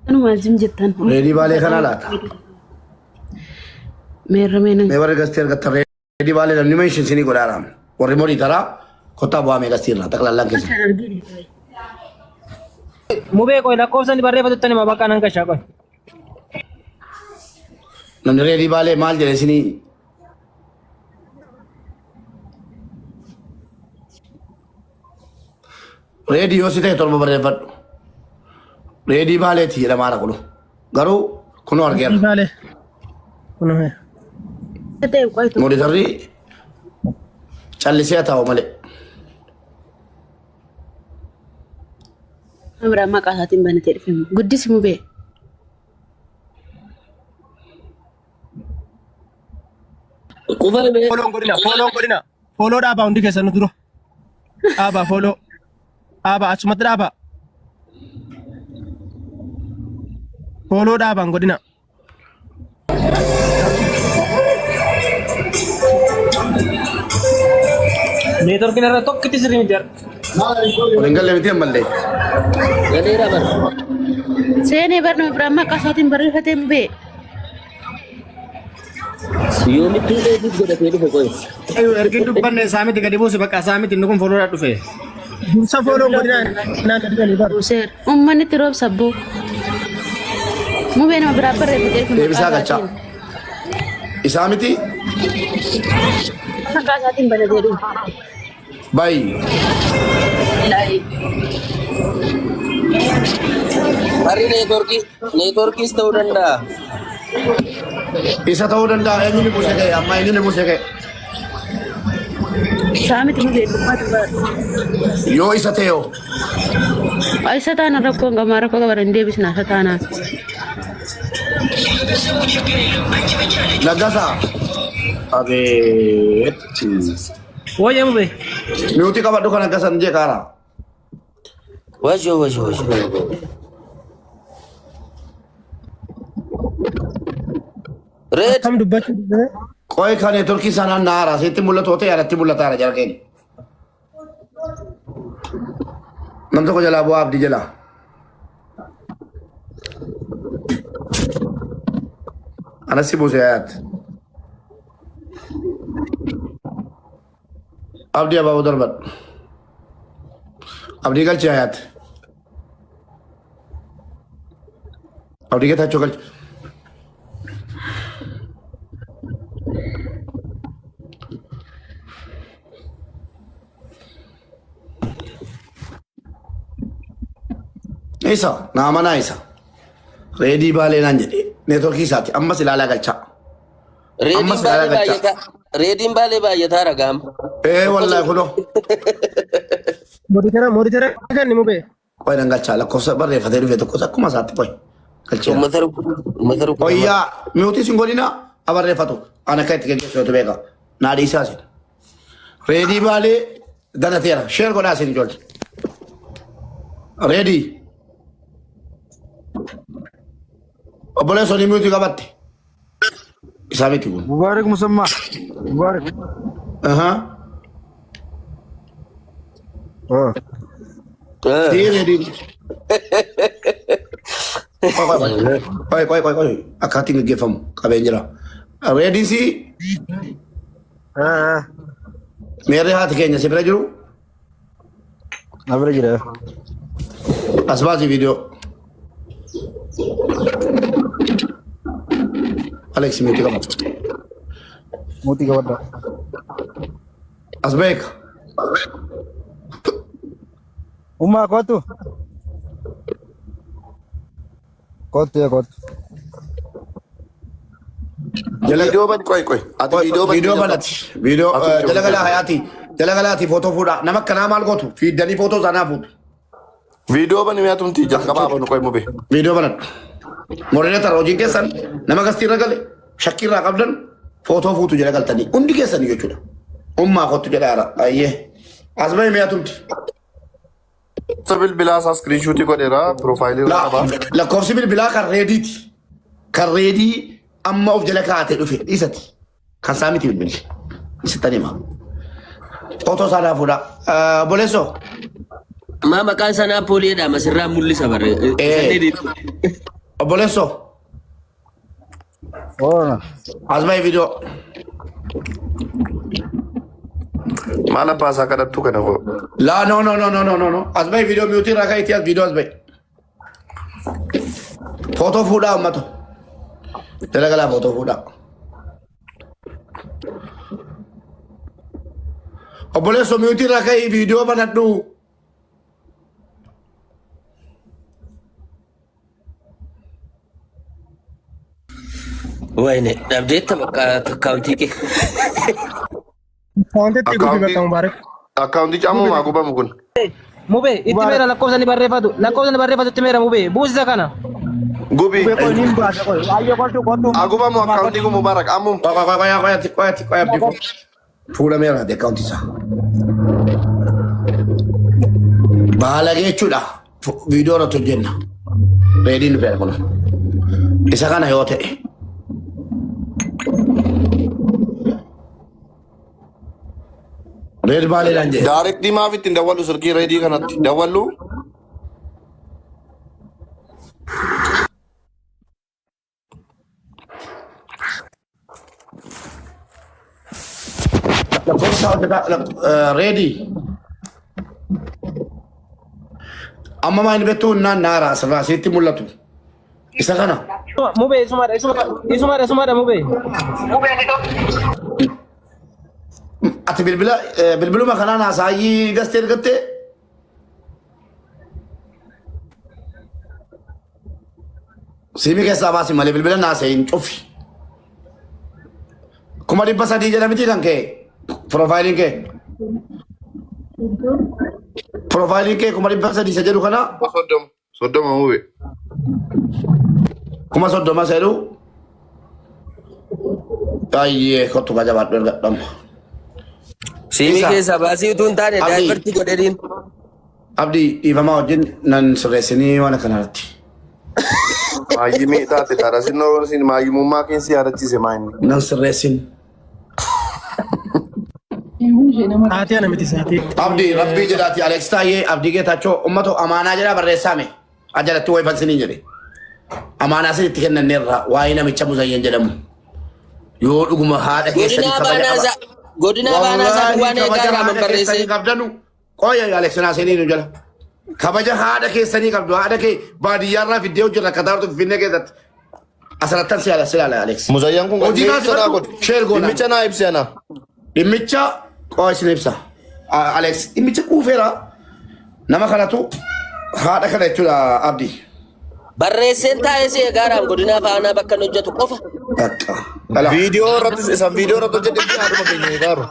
أنا ما زم جدا ريدي بالي خنالات ميرمين ميور غستير غتر ريدي بالي لم نمشي سيني غلارام وريموري ترى كتا بوا مي غستير لا تقلا لك Mube ko ila ko san barre ba tutani mabaka nang kasha ko. نم ريدي بالي مال جل سيني ريدي يوسيته تول ببرے فٹ ريدي بالي थी हमारा कोलो गरो कुनो और गया Bale. Kuno he. मोरी धरी चल से था वो मले أمر ما قاساتين بني تعرفين قدي سمو بيه Follow godina. Follow da ba undi kesan duro. Aba follow. Aba achumat da ba. Follow da ba godina. Netor kinara tok kiti sering jar. रिंगल ले थी मल्ले سيني برنو إبراهيم ما قاساتين بري فتين بيه Yomi tu le di goda pedi pokoi. Ayo erkin tu ban sami tiga dibu sebab sami tindukum follow da tu fe. Dursa follow godina na kadali bar. وسير أمني تروب سبو مو بينما برابر ريبتين ये bisa कच्चा इसामिती ما قاساتين بني تعرفين भाई Hari network is tau danda. isa tahu danda ini ni musuh kayak amma ini ni musuh kayak سامي تمو بيه دمات بار yo isa teo أي ستانا ربكو نغمارا كو غبرن دي بسنا ستانا nagasa abe Wo ya mube. miuti kabar duka nagasa nje kara Wajo. Red Kam dubbachu. कोई खाने तुर्की साना नारा से इतनी मुल्लत होते यार इतनी मुल्लत आ रहा जरा के नम तो को जला वो आप दी जला अनसी बुझे आयत अब दिया बाबू दरबार अब निकल चाहिए अब निकल था चुकल ऐसा नामा ना ऐसा रेडी बाले ना जले नेटवर्क की साथी अम्मा से लाला गच्चा Redin salah bale ba kacau. yata. Redin bale ba yata ragam. ए वल्ला खुलो Mori tera kan ni mube. कोई रंगा चाला कोसा बर रे फदेर वे तो कोसा कुमा साथी कोई कल्चे Masaru. ओ या म्यूटी सिंगोली ना अबर रे फतो अने कहते के सो तो बेगा नाडी सा से रेडी बाले दना तेरा शेयर को ना से जोल रेडी अब बोले सोनी म्यूटी का बात इसाबे की बोल मुबारक मुसम्मा मुबारक हां हाँ ये रेडी कोई akati nge fam kabenjira ready si हाँ मेरे हाथ के से ब्रजू नवरे गिरा असबाजी वीडियो Alex म्यूट का मोती का बड़ा असबेक उम्मा कौतु कौतु या कौतु वीडियो बन कोई आदि वीडियो बनत वीडियो जलगला हयाती फोटो फुड़ा नमक कना माल को थू फीड दनी फोटो जाना फुट वीडियो बन मैं तुम तीजा कबा बन कोई मुबे वीडियो बनत मोरे ता रोजिंग के सन नमक अस्ती रगले शकीर रकबदन फोटो फुटू जलगल तनी उंडी के सन यो चुला उम्मा को तू जला आइए असबे मैं तुम सबिल बिला सा स्क्रीनशॉट को दे रहा प्रोफाइल لا كورسي بالبلا كان ريدي اما اوف جلكات في ايستي كان سامي بالبل ستاني ما اوتو سالا فودا بوليسو Ma maqaan sanaa pooliidha masirraa mul'isa barre. Obboleesso. Oona. As bahi video. Maal abbaa isaa kadhattu kana koo. La no. As bahi video mute irraa ka'iitii as video as bahi. Footoo fuudhaa uummato. Dalagalaa footoo fuudhaa. Obboleesso mute irraa ka'ii video banadhu. Wayne, dhabdeetta bakka akkaawuntii kee. Wanti itti guutuu bakka Mubaarak. Akkaawuntii caamumaa gubamu kun. Mube, itti meera lakkoofsa ni barreeffatu. Lakkoofsa ni barreeffatu itti meera mube. Buusisa kana. Gubi. Koy niin baasa koy. Ayyo kotu. Agubamu akkaawuntii kun Mubaarak ammum. Qoyatti abdii. Fuudhameera akkaawuntii isaa. Baala jechuudha. Viidiyoo irratti hojjenna. Reediin nu kun. Isa kana yoo ta'e. Reed baaleedhaan jedhe. Daarektii maaf ittiin dawwallu sirkii reedii kanatti dawwallu? Reedii. Amma maa inni beektu naara asirraa sitti mul'atu. Isa kana. Mube, isumaadha mube. Ati bilbiluma kanaan haasaayyii gastee ergattee? Siimii keessaa baasi malee bilbila naasayin cufi. 300 jedhamiti kan kee profaayiliin kee. Profaayiliin kee 300 isa jedhu kana. Soddoma mube. 30 isa jedhu. Baay'ee kottu gajabaadhu ergadhamu. Siimii keessaa baasii utuu hin taane daayibartii godhaniin. Abdii dhiifamaa wajjin nan sirreessinii waan akkanarratti. Maayyimii taate taara sinnoo sin maayyimummaa keessi yaadachiise maayinni. Nan sirreessin. Haati ana miti saati. Abdii rabbii jedhaati Aleeks Taayyee Abdii Geetaachoo uummatoo amaanaa jedhaa barreessaame. Ajalatti wayfansinii jedhe. Amaanaa sinitti kennanneerra waa'ee namicha Muzayyan jedhamu. Yoo dhuguma haadha keessanii kabaja qaba. Godina baanaa isaa waan eegaa man barreesse. Qoya Aleeks Naaseenii nu jala. Kabaja haadha keessanii qabdu haadha kee baadiyyaarraa fiddee hojjetu akka taa'utu Finfinnee keessatti. Asirrattan si ilaala Aleeks. Muzayyaan kun hojii kaasifadhu sheer goona. dhimmicha naa ibsi ana. Dhimmicha qoya isin ibsa. Aleeks dhimmicha kuufeera. Nama kanatu haadha kana jechuudha Abdii. Barreesseen taa'ee si eegaadhaan godina baanaa bakka hin hojjetu qofa. Viidiyoo irratti isaan viidiyoo irratti hojjetetti haadhuma keenya eegaaru.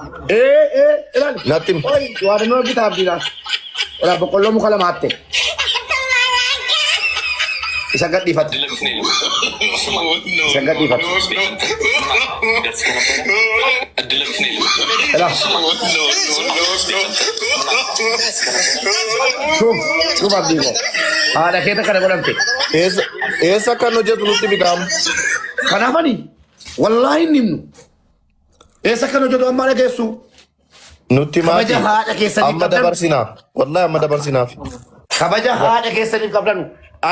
Ilaali. Natti himi. Waa dannoo bitaa Abdiidhaan. Ilaa boqqolloo muka lama hatte. Isa gadhiifate. Isa gadhiifate. Ilaa. Shuf Abdii koo. Haadha keeta kana godhamte. Eessa kan hojjetu nutti bidaamu? Kanaafani wallaahi hin himnu. Eessa kan hojjetu ammaa dhageessu. Nutti maati? Kabaja haadha keessanii Amma dabarsinaa. Wallahi amma dabarsinaaf. Kabaja haadha keessaniif qabdanu.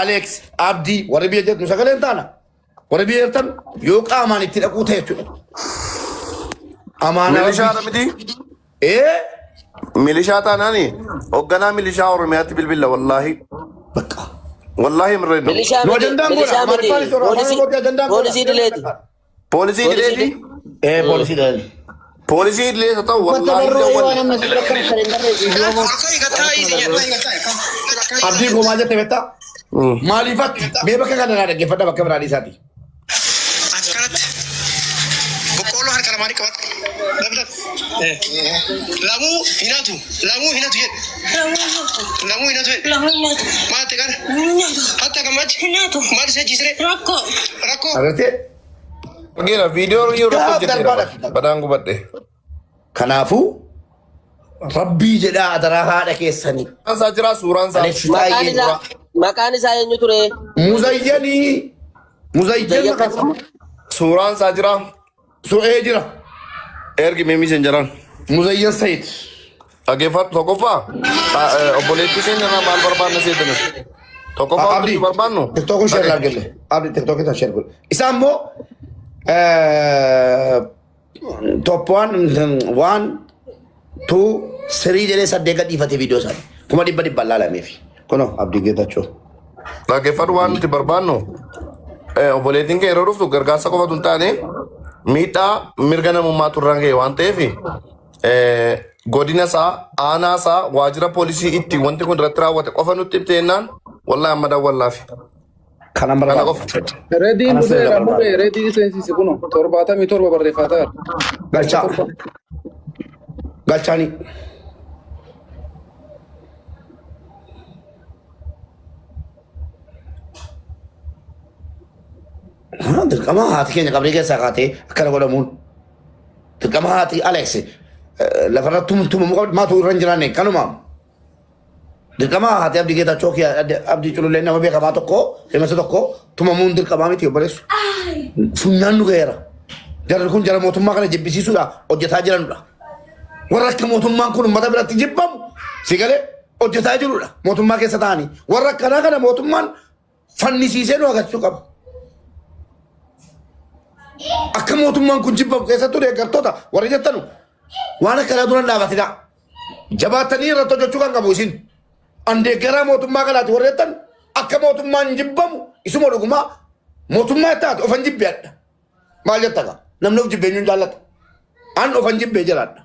Aleeks Abdii warri biyya jettu sagaleen taana. Warri biyya jettan yoo qaamaan itti dhaquu ta'e jechuudha. Amaanaa Milishaadha miti? Milishaa taanaani hoogganaa milishaa Oromiyaatti bilbila wallahi. Bakka. Wallahi mirreedha. Milishaa No miti. ajandaan Milishaa goona. miti. Poolisii dileeti. Poolisii dileeti? Poolisii dileeti. Poolisii dileeti ta'u wallahi dawwal. Abdii koo maal jette beektaa? Maaliifatti mee bakka kana naa dhaggeeffadha bakka biraa isaati. Askanatti boqqolloo harka lamaanii qabata. Lamuu hinatu jedhe. Lamuu hinatu jedhe. Maal ta'e kana? Hatta gammachi. Maal isa jisire? Rakkoo. Agartee? Argeera viidiyoo yoo irratti hojjeteera. Badaan gubadhe. Kanaafuu rabbii jedhaa adaraa haadha keessanii. Isaa jira suuraan isaa. Aleeks Taayyee. Maqaan isaa eenyu ture? Muzayyanii. Muzayyan Suuraan isaa jira. su'ee jira. Ergi meemii sen jiran. Muzayyan Sayid. Dhaggeeffatu tokkoffaa obboleettii keenya irraa maal barbaadna seetanis. Tokkoffaa wanti barbaannu. TikTok share laagelle. Abdi TikTok ta share gol. Isammo top 1 2 3 jedhee saddeet gadhiifate viidiyoo isaanii. Kuma dhibba laalameef. Kuno Abdi Geetachoo. Dhaggeeffadhu waan nuti barbaannu. Obboleettiin kee yeroo dhuftu gargaarsa qofatu hin taane miidhaa mirga namummaa turraan ga'e waan ta'eef godina isaa aanaa isaa waajjira poolisii itti wanti kun irratti raawwate qofa nutti ibteennaan wallahi amma daawwallaafi. Kana qofa. Reediin dhufeera mubee reedii seensisi kuno 77 barreeffataa. Galchaanii. Dirqama haati keenya qabdee keessaa kaatee akkana godhamuun dirqama haati Alex lafarratti tumamuu qabdi maatu irra hin jiraanne kanumaa dirqama haati Abdii Geetachoo Abdii Culullee nama beekamaa tokko himasa tokko tumamuun dirqamaa miti obboleessu funyaan nu ga'eera jarri kun jara mootummaa kana jibbisiisuudha hojjetaa jiranudha warra akka mootummaan kun uummata biratti jibbamu si galee hojjetaa jirudha mootummaa keessa ta'anii warra akkanaa kana mootummaan fannisiisee nu agarsiisuu qaba. Akka mootummaan kun jibbamu keessattuu deeggartoota warri jettanu waan akkanaa duran dhaabatidha. Jabaatanii irratti hojjechuu kan qabu isin. An deeggaraa mootummaa kanaati warri jettan akka mootummaan jibbamu isuma dhugumaa mootummaa taate ofan jibbeedha. Maal jettaka? Namni of jibbeenyuun jaallata. An ofan jibbee jiraadha.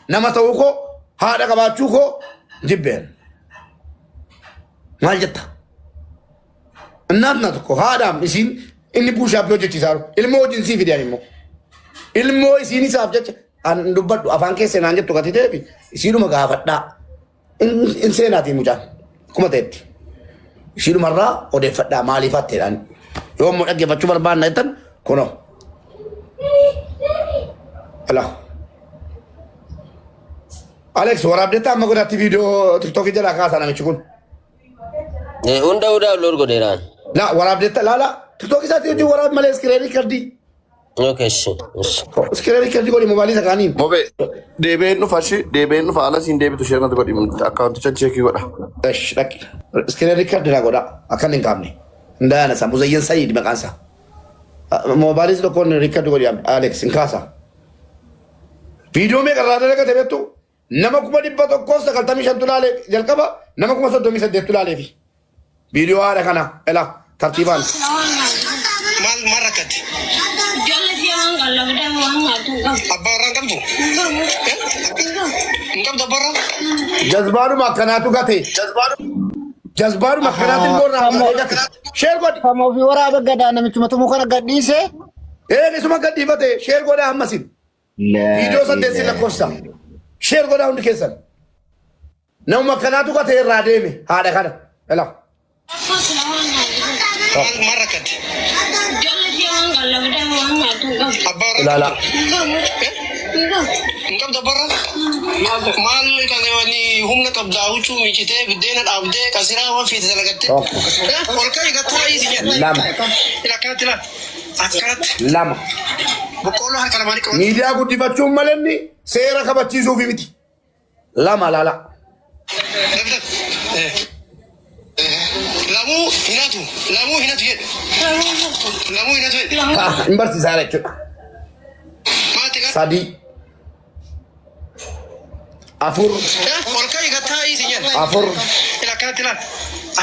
Nama ta'uu koo haadha qabaachuu koo jibbeen. Maal jetta? Innaatna tokko haadhaam isiin inni buushaappii hojjechiisaa jiru. Ilmoo wajjin sii fideen immoo. Ilmoo isiin isaaf jecha an dubbadhu afaan keessa naan jettu gati ta'eefi isiinuma gaafadhaa. In seenaatii mucaan akkuma ta'etti. Isiinumarraa odeeffadhaa maaliif hatteedhaan. Yoo immoo dhaggeeffachuu barbaanna jettan kunoo. Ala. Alex waraabdeetta amma godhatti viidiyoo tiktookii jalaa kaasaa namichi kun. Hunda upload godheeraan. La waraabdeetta laala. TikTok isaati hojii waraab malee iskiree riikardii. Okay, Iskiree riikardii godhi mobaayilii isa kaaniin. Mobe deebiin dhufa ala siin deebitu ishee irratti godhi akkaawunticha cheekii godha. Esh dhaqi. Iskiree riikardii naa godha akkan hin qaamne. Ndaana isaa Muzayyan Sayyid maqaan isaa. Mobaayilii tokkoon riikardii godhi Alex hin kaasa. Viidiyoo meeqa irraa dalagate beektu nama 195 tulaalee jalqaba nama 38 tulaalee fi viidiyoo haadha kana elaa. Tartiibaan. Maal rakkate? Abbaa warraan qabdu? Hin qabdu abbaa warraan? Jazbaadhuma akkanaatu gate. Jazbaadhuma akkanaatu immoo irraa gate. Sheer godhi. Kama ofii waraaba gadaa namichuma tumuu kana gadhiise. Isuma gadhiifate sheer godhaa ammasin. Viidiyoo saddeetsin lakkoofsa. Sheer godhaa hundi keessan. Namuma akkanaatu gate irraa deeme haadha kana. Elaa. Maal rakkate? Abbaa warraan Ilaala. hin qabdu abbaa warraan? Maal kan humna qabdaa huccuu miicitee biddeena dhaabdee qasiraa waan fiite dalagattee ol ka'ii gattaa hiisi jedha. Lama. Akkanatti laal. Akkanatti. Lama. Boqqolloo harka lamaanii qabatu. Miidiyaa guddifachuun malee seera kabachiisuufi miti. Lama laala. Lamuu hinatu jedhu. Lamuu hinatu jedhu. Hin barsiisaa jechuudha. Maati kan? Sadii. Afur. Ol ka'ii gattaa hiisi jedha. Afur. Akkanatti laal.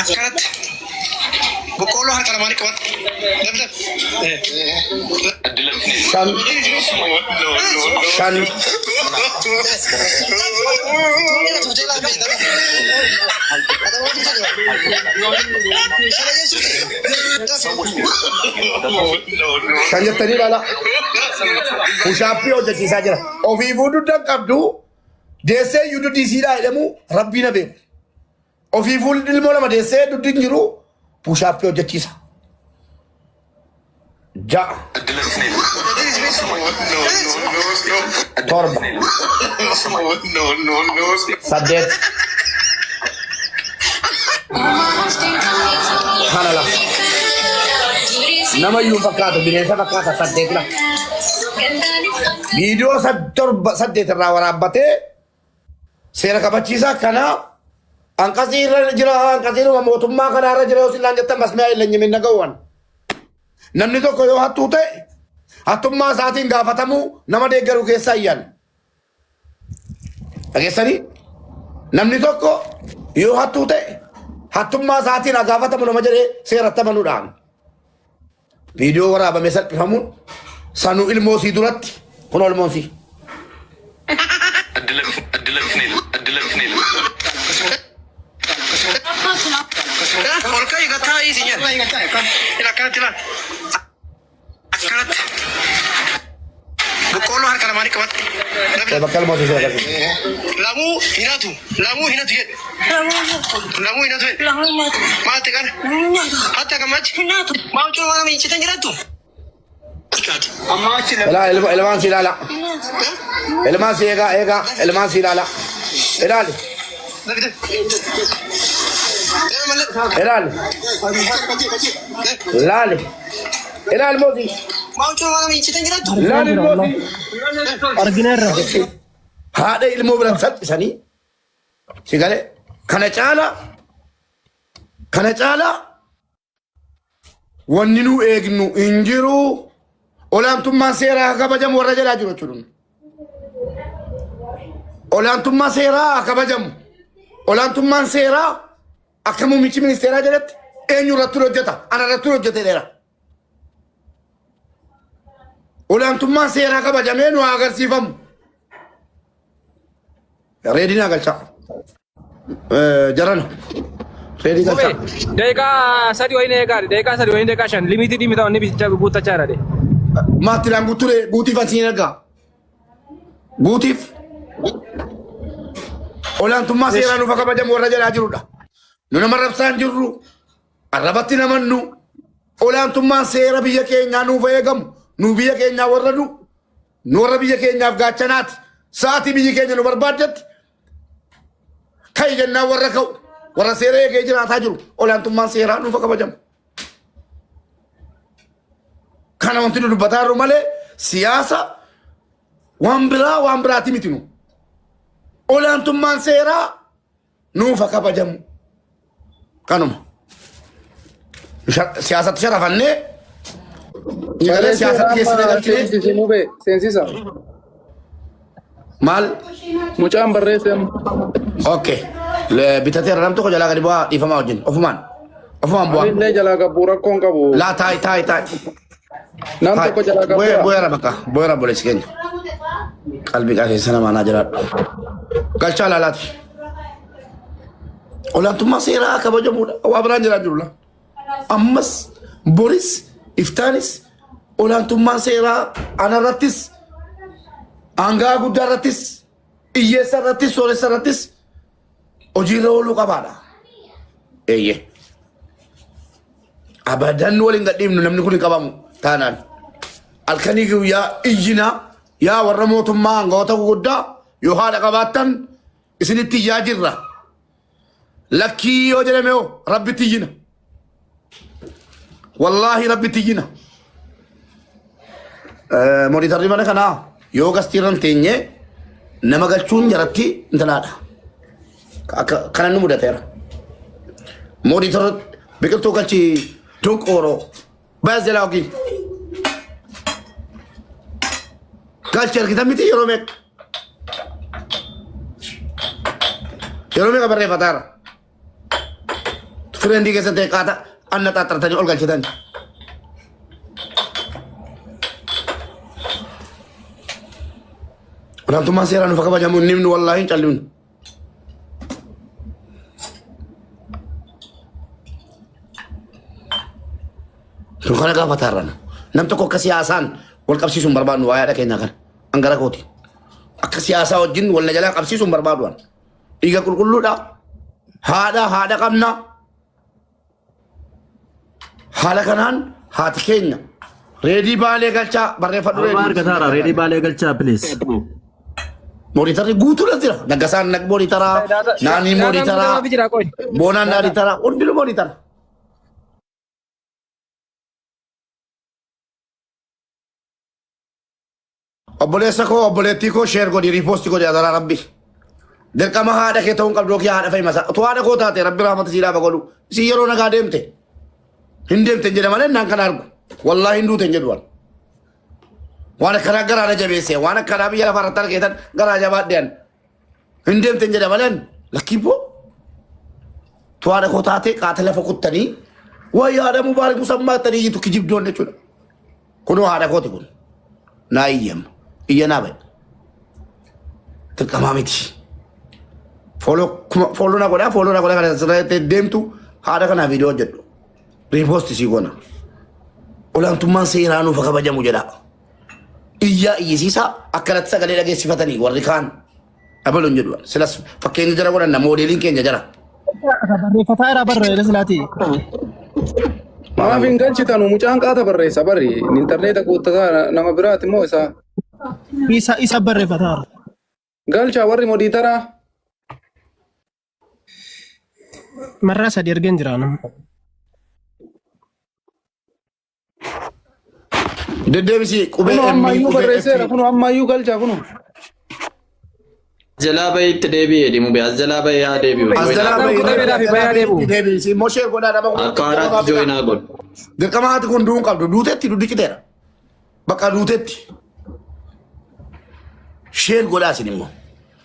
Akkanatti. Boqqolloo harka lamaanii qabatu. Shan. Shan. Shan jettanii ilaala. Bushaappii hojjechiisaa jira. Ofiifuu duddan qabdu deessee iyyuu duddi isiidhaa jedhamu rabbii na beeku. Ofiifuu ilmoo lama deessee duddi hin jiru bushaappii hojjechiisa. Ja'a. Torba. Saddeet. Kana la. Nama iyyuu fakkaatu bineensa fakkaata saddeet la. Viidiyoo torba saddeet irraa waraabbatee seera kabachiisaa kanaa Anqasii irra jira anqasiin mootummaa kana irra jira yoo sillaan jettan masmiyaa illee nyimin nagawwan. Namni tokko yoo hattuu ta'e hattummaa isaatiin gaafatamuu nama deeggaru keessaa iyyan. Dhageessanii namni tokko yoo hattuu ta'e hattummaa isaatiin gaafatamu nama jedhee seeratti amanuudhaan. Viidiyoo waraabamee salphifamuun sanuu ilmoosii duratti kun olmoosii. Olka hiikataa isi jedha. Ila akkanatti ilaal. Akkanatti. Boqqolloo harka lamaanii qabatte. Bakka ilmoosii seera qabate. Lamuu hinatu. Lamuu hinatu jedhe. Lamuu hinatu jedhe. Maatti kana. Hatta gammachi. Maa ucuu waan miincitan jiraattu. Ilmaan si ilaala. Ilmaan si eegaa ilmaan si ilaala. Ilaali. Ilaali. Ilaali. Ilaali moosii. Maa ucuu waan miincitan jiraattu. Ilaali moosii. Argina irra. Haadha ilmoo biratti salphisanii si galee kana caala wanni nu eegnu hin jiru olaantummaan seeraa kabajamu warra jalaa jiru jechuudha. Olaantummaa seeraa kabajamu olaantummaan seeraa akka muummichi ministeeraa jedhetti eenyu irratti hojjeta ana irratti hojjeteera. Olaantummaan seeraa kabajamee nu agarsiifamu. Ready na galcha. Jarana. Ready galcha. Deeka sadi wayne egaari. Deeka sadi wayne deeka shan. Limitii dhimmi ta'u inni bicha guuttachaa jira de. Maatiidhaan guuture guutiif asiin ergaa. Guutiif. Olaantummaa seeraa nuuf kabajamu warra jalaa jirudha. Nu nama rabsaan jirru. Arrabatti namannu. Olaantummaan seera biyya keenyaa nuuf eegamu. Nu biyya keenyaa warra nu. Nu warra biyya keenyaaf gaachanaati. Sa'aatii biyyi keenya nu barbaaddetti. Kai jennaa warra ka'u warra seera eegee jiraataa jiru olaantummaan seeraa nuuf kabajamu. Kana wanti nu dubbataa jirru malee siyaasa waan biraati miti nu. Olaantummaan seeraa nuuf kabajamu. Kanuma. Siyaasatti sharafannee siyaasatti keessatti galchine. Seensisa. Maal? Mucaan barreesse. Okay. Bitatee irra namtu jalaa gadi bu'aa dhiifamaa wajjin. Ofumaan bu'aa. Illee jalaa qabu rakkoon qabu. Laa taa'i. Nam tokko jalaa qabu. Boo'eera bakka. Boo'eera boleessi keenya. Qalbii qaafeessa namaanaa jiraadhu. Galchaa laalaati. Olaantummaa seeraa kabajamuudha. Waa biraan jiraan jirudha. Ammas boris iftaanis olaantummaan seeraa anarrattis Anggaa guddaa irrattis, hiyyeessa irrattis, sooressa irrattis hojiirra ooluu qabaadha. Eeyyee. Abadan waliin gadhiifnu namni kun hin qabamu taanaan. Halkanii guyyaa iyyina yaa warra mootummaa aangawoota guguddaa yoo haadha qabaattan isinitti iyyaa jirra. Lakkii yoo jedhame hoo rabbitti iyyina. Wallaahi rabbitti iyyina. Moonitarri mana kanaa. Yoo gastiirran teenye nama galchuun jaratti intalaadha. Kana nu mudateera. Moonitarri biqiltuu galchi dunqooroo baas jalaa ogiin. Galchi argitan miti yeroo meeqa. Yeroo meeqa barreeffataara. Firendii keessatti qaata anna xaxartanii ol galchitan. Olaantummaan seeraa nuuf kabajamu nimni wallaahi hin calliinu. Kun kana gaafataa nam tokko akka siyaasaan wal qabsiisuun barbaadnu waa yaada keenya kana hangara kooti. Akka siyaasaa wajjin wal na jalaa qabsiisuun barbaaduan. Dhiiga qulqulluudha. Haadha qabna. Haala kanaan haati keenya. Reedii baalee galchaa barreeffadhu reedii. Reedii baalee galchaa please. Monitorri guutuudha jira. Naggasaan nag monitoraa, naanii monitoraa, boonaan monitoraa, hundinuu monitora. Obboleessa koo obboleettii koo sheer godhi riipoosti godhi adaraa rabbi. Dirqama haadha kee ta'uun qabdu yookiin haadha fayyimasa. Utuu haadha koo taate rabbi rahmata sii laafa godhu. Si yeroo nagaa deemte. Hin deemte jedha malee naan kan argu. Wallaahi hin duute hin jedhu waan. Waan akkanaa garaa na jabeesse. Waan akkanaa biyya lafa irratti argeetan garaa jabaadheen. Hin deemte hin jedha malee lakkii boo. Utuu haadha koo taate qaata lafa kuttanii. Waa yaada mubaarak musammaa tanii yitu kijibdoon jechuudha. Kunoo haadha kooti kun. Naa iyyama. Iyya naa bahe. Dirqamaa miti. Follow na godhaa kana sirriitti deemtu haadha kanaa viidiyoo jedhu. Riipoosti sii goona. Olaantummaan seeraa nuuf kabajamu jedha. Iyyaa iyyisiisaa akkanatti sagalee dhageessifatanii warri kaan dhabaluun jedhu. Silas fakkeenya jara godhanna moodeeliin keenya jara. Barreeffataa irraa barreessa silaatii. Maaf hin galchitanu mucaan qaata barreessa barri intarneeta guuttataa nama biraati moo isaa Isa barreeffataa. galcha warri modiitaraa Marraa sadii ergeen jira nama. Deddeebisii qubee kunu ammayyuu barreesseera kunu ammayyuu galcha kunu Jalaa bahee itti deebi'ee deemu bee as jalaa bahee haa deebi'u. Deebisii moshee godhaa dhaba Akka haaraatti jooyinaa godhu. dirqama haati kun du'uun qabdu duutetti duddi citeera. Bakka duutetti. Sheer godhaa isin immoo.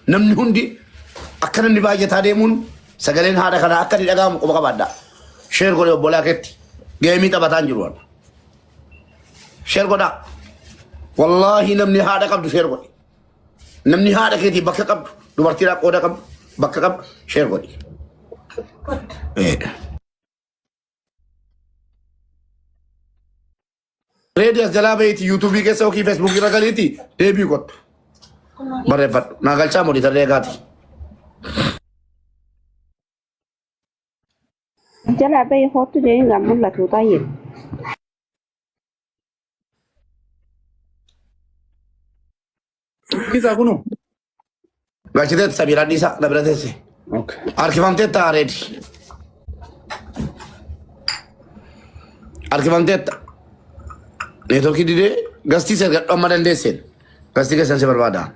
Namni hundi akka namni baay'ataa deemuun sagaleen haadha kanaa akka inni dhaga'amu quba qabaadha. Sheer godhee obbolaa keetti geemii taphataan jiru waan. Sheer godhaa. Wallaahi namni haadha qabdu sheer godhe. Namni haadha keetii bakka qabdu dubartiidhaa qooda qabdu bakka qabdu sheer godhi. Reediyaas jalaa bahiiti yuutuubii keessa yookiin feesbuukii irra galiiti deebii godhu. Barreeffadhu. Naa galchaa modiitarree eegaati. Jalaa bahee hoottu jedhanii kan mul'atu baay'ee. kisa kunu Galchiteetti sabiiraan dhiisaa na bira teesse. okay Harkifamteetta reedi. Harkifamteetta. Neetworkii didee gastii isa gadhu amma dandeesseen. Gastii keessan si barbaadaan.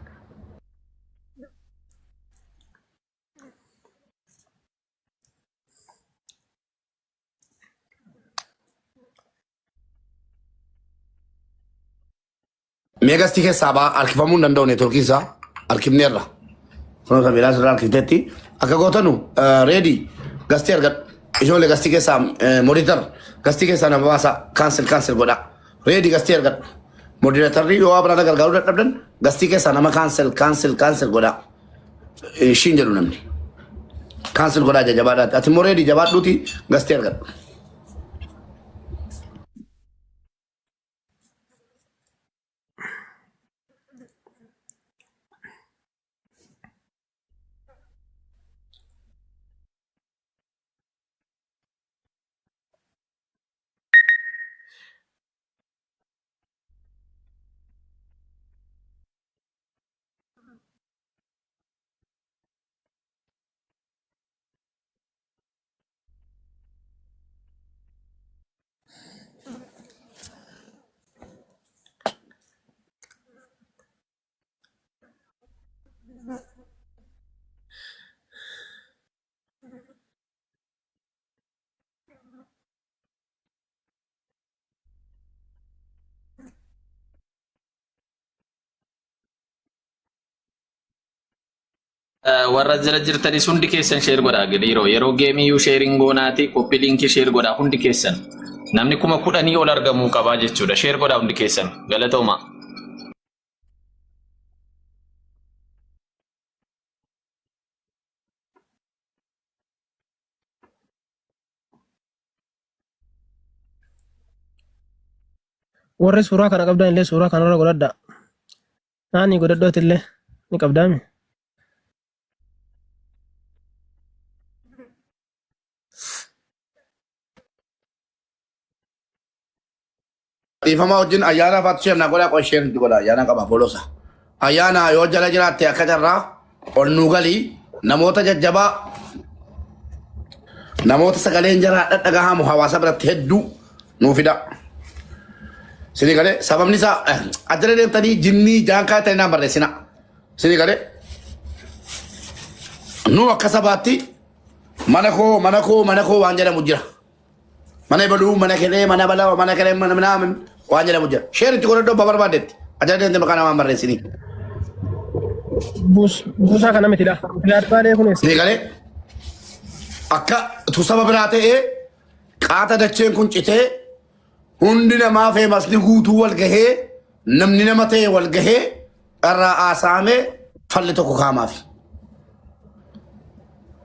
Mee gastii keessaa ba'aa harkifamuu hin danda'u neetworkii isaa harkifneerra. Kun sabiiraa sirraa harkifteetti. Akka gootanu reedii gastii argadhu. Ijoollee gastii keessaa monitor gastii keessaa nama baasaa kaansel godhaa. Reedii gastii argadhu. Moderatorri yoo abiraan gargaaruu dadhabdan gastii keessaa nama kaansel godhaa. Ishiin jedhu namni. Kaansel godhaa jabaadhaatti. Ati immoo reedii jabaadhuuti gastii argadhu. Warra jala jirtanis hundi keessan sheer godhaa gadiiroo yeroo geemiyyuu sheeriin goonaati koppii liinkii sheer godhaa hundi keessan namni 10,000 ol argamuu qabaa jechuudha sheer godhaa hundi keessan galatooma. Warri suuraa kana qabdan illee suuraa kanarra godhadha. Naani godhadhooti illee ni qabdaami. Dhiifama wajjin ayyaana faatu isheen na godhaa qo'isheen itti godha ayyaana qaba bolosa. Ayyaana yoo jala jiraatte akka carraa ol nuu galii namoota jajjabaa namoota sagaleen jaraa dhadhagahamu hawaasa biratti hedduu nuu fida. Sini galee sababni isaa ajjala deemtanii jinnii jaankaa ta'e naan barreessina. Sini galee nu akka sabaatti mana koo waan jedhamu jira. Mana baluu, mana kelee, mana balaa, mana kelee, mana naamin waan jedhamu jira. Sheer itti godhadhoo barbaadetti. Ajajatti maqaa namaan barreessini. Buusaa kana mitidha. Filaataalee kunis. Ni galee akka tu saba biraa ta'ee qaata dacheen kun citee hundi namaa feemasni guutuu wal gahee namni nama ta'e wal gahee irraa aasaamee falli tokko kaamaafi.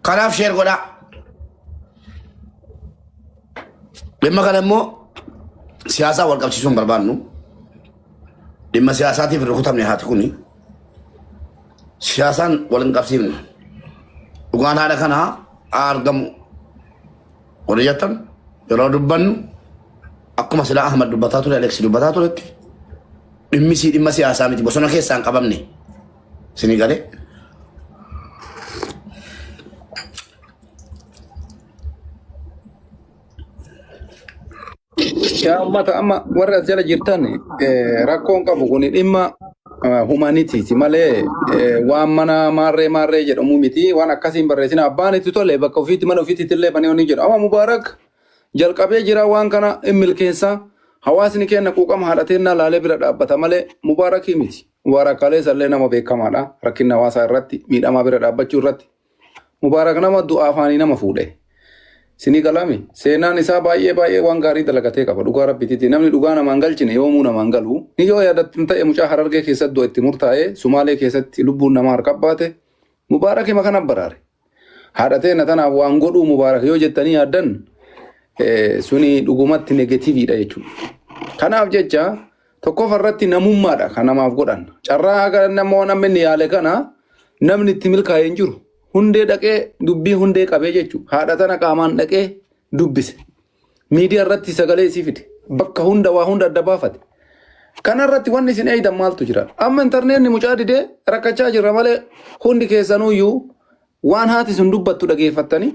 Kanaaf sheer godhaa. Dhimma kana immoo siyaasaa wal qabsiisuun barbaannu. Dhimma siyaasaatiif rukutamne haati kuni. Siyaasaan wal hin qabsiifnu. Dhugaan haadha kanaa argamu. Warri jettan yeroo dubbannu akkuma silaa Ahmad dubbataa ture, Aleksi dubbataa turetti dhimma siyaasaa miti bosona keessaa hin qabamne. Isinii galee. Yaa ummata amma warra as jala jirtan rakkoon qabu kun dhimma humanitiiti malee waan mana maarree jedhamu miti waan akkasiin barreessina abbaan itti tole bakka ofiitti mana ofiitti illee banee ni jedhu. Amma Mubaarak jalqabee jira waan kana hin milkeessa hawaasni keenya quuqama haadhateennaa laalee bira dhaabbata malee Mubaarakii miti. Mubaarakaalee sallee nama beekamaadha rakkinna hawaasaa irratti miidhamaa bira dhaabbachuu irratti. Mubaarak nama du'aa afaanii nama fuudhe. Sini galame seenaan isaa baay'ee waan gaarii dalagatee qaba dhugaa rabbiitti namni dhugaa namaan galchine yoomuu namaan galu ni yoo yaadattan ta'e mucaa Harargee keessatti du'a itti murtaa'e Sumaalee keessatti lubbuun namaa harkabbaate Mubaarak hima kana baraare haadhatee na tanaaf waan godhuu Mubaarak yoo jettanii yaaddan suni dhugumatti negatiiviidha jechuudha. Kanaaf jecha tokkof irratti namummaadha kan namaaf godhan carraa aga namoo namni yaale kana namni itti milkaa'ee hin jiru. Hundee dhaqee dubbii hundee qabee jechuudha. Haadha tana qaamaan dhaqee dubbise. Miidiyaa irratti sagalee isii fide. Bakka hunda waa hunda adda baafate. Kana irratti wanni isin eeydan maaltu jira? Amma intarneetni mucaa didee rakkachaa jirra malee hundi keessanuyyuu waan haati sun dubbattu dhageeffattanii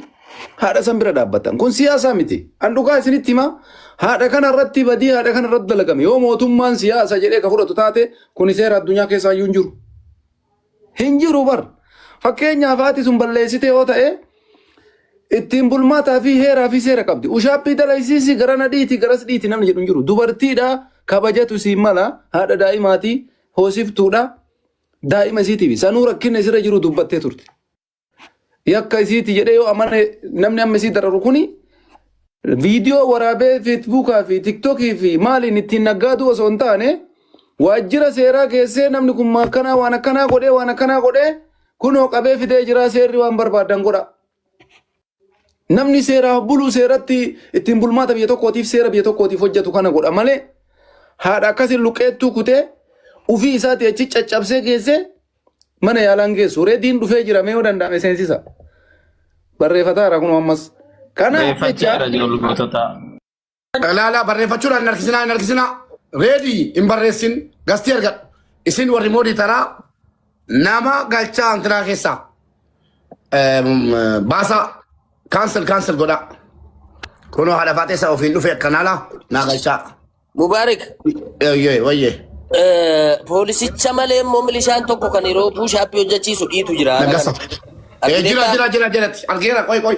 haadha san bira dhaabbatan. Kun siyaasaa miti. An dhugaa isinitti hima haadha kana irratti badii haadha kana irratti dalagame. Yoo mootummaan siyaasa jedhee ka fudhatu taate kun seera addunyaa keessaa iyyuu hin jiru. Hin jiru bar. Fakkeenyaaf haati sun balleessite yoo ta'e ittiin bulmaataa fi heeraa fi seera qabdi. Ushaappii dalaysiisi gara nadhiiti garas dhiiti namni jedhu hin jiru. Dubartiidha kabajatu siin mala haadha daa'imaati hoosiftuudha daa'ima isiitiif sanuu rakkinna isirra jiru dubbattee turte. Yakka isiiti jedhee yoo amane namni amma isii dararu kuni viidiyoo waraabee feesbuukaa fi tiktookii fi maaliin ittiin naggaatu osoo hin taane waajjira seeraa keessee namni kun waan akkanaa godhee kunoo qabee fidee jira seerri waan barbaadan godha. Namni seeraa buluu seeratti ittiin bulmaata biyya tokkootiif seera biyya tokkootiif hojjetu kana godha malee haadha akkasiin luqeettuu kutee ufii isaati achi caccabsee geessee mana yaalaan geessu. Reediin dhufee jira mee yoo danda'ame seensisa. Barreeffataara kun ammas. Kanaaf jecha. Ilaalaa barreeffachuudhaan hin harkisinaa. Reedii hin barreessin gastii argadhu. Isin warri moodii taraa nama galchaa antinaa keessaa baasaa kaansel godhaa. Kunoo haadha faateessa ofiin dhufe akkanaalaa naa galchaa. Mubaarak. Wayyee. Poolisicha malee immoo milishaan tokko kan yeroo puushaappii hojjechiisu dhiitu jira. Jira. Argeera qoy.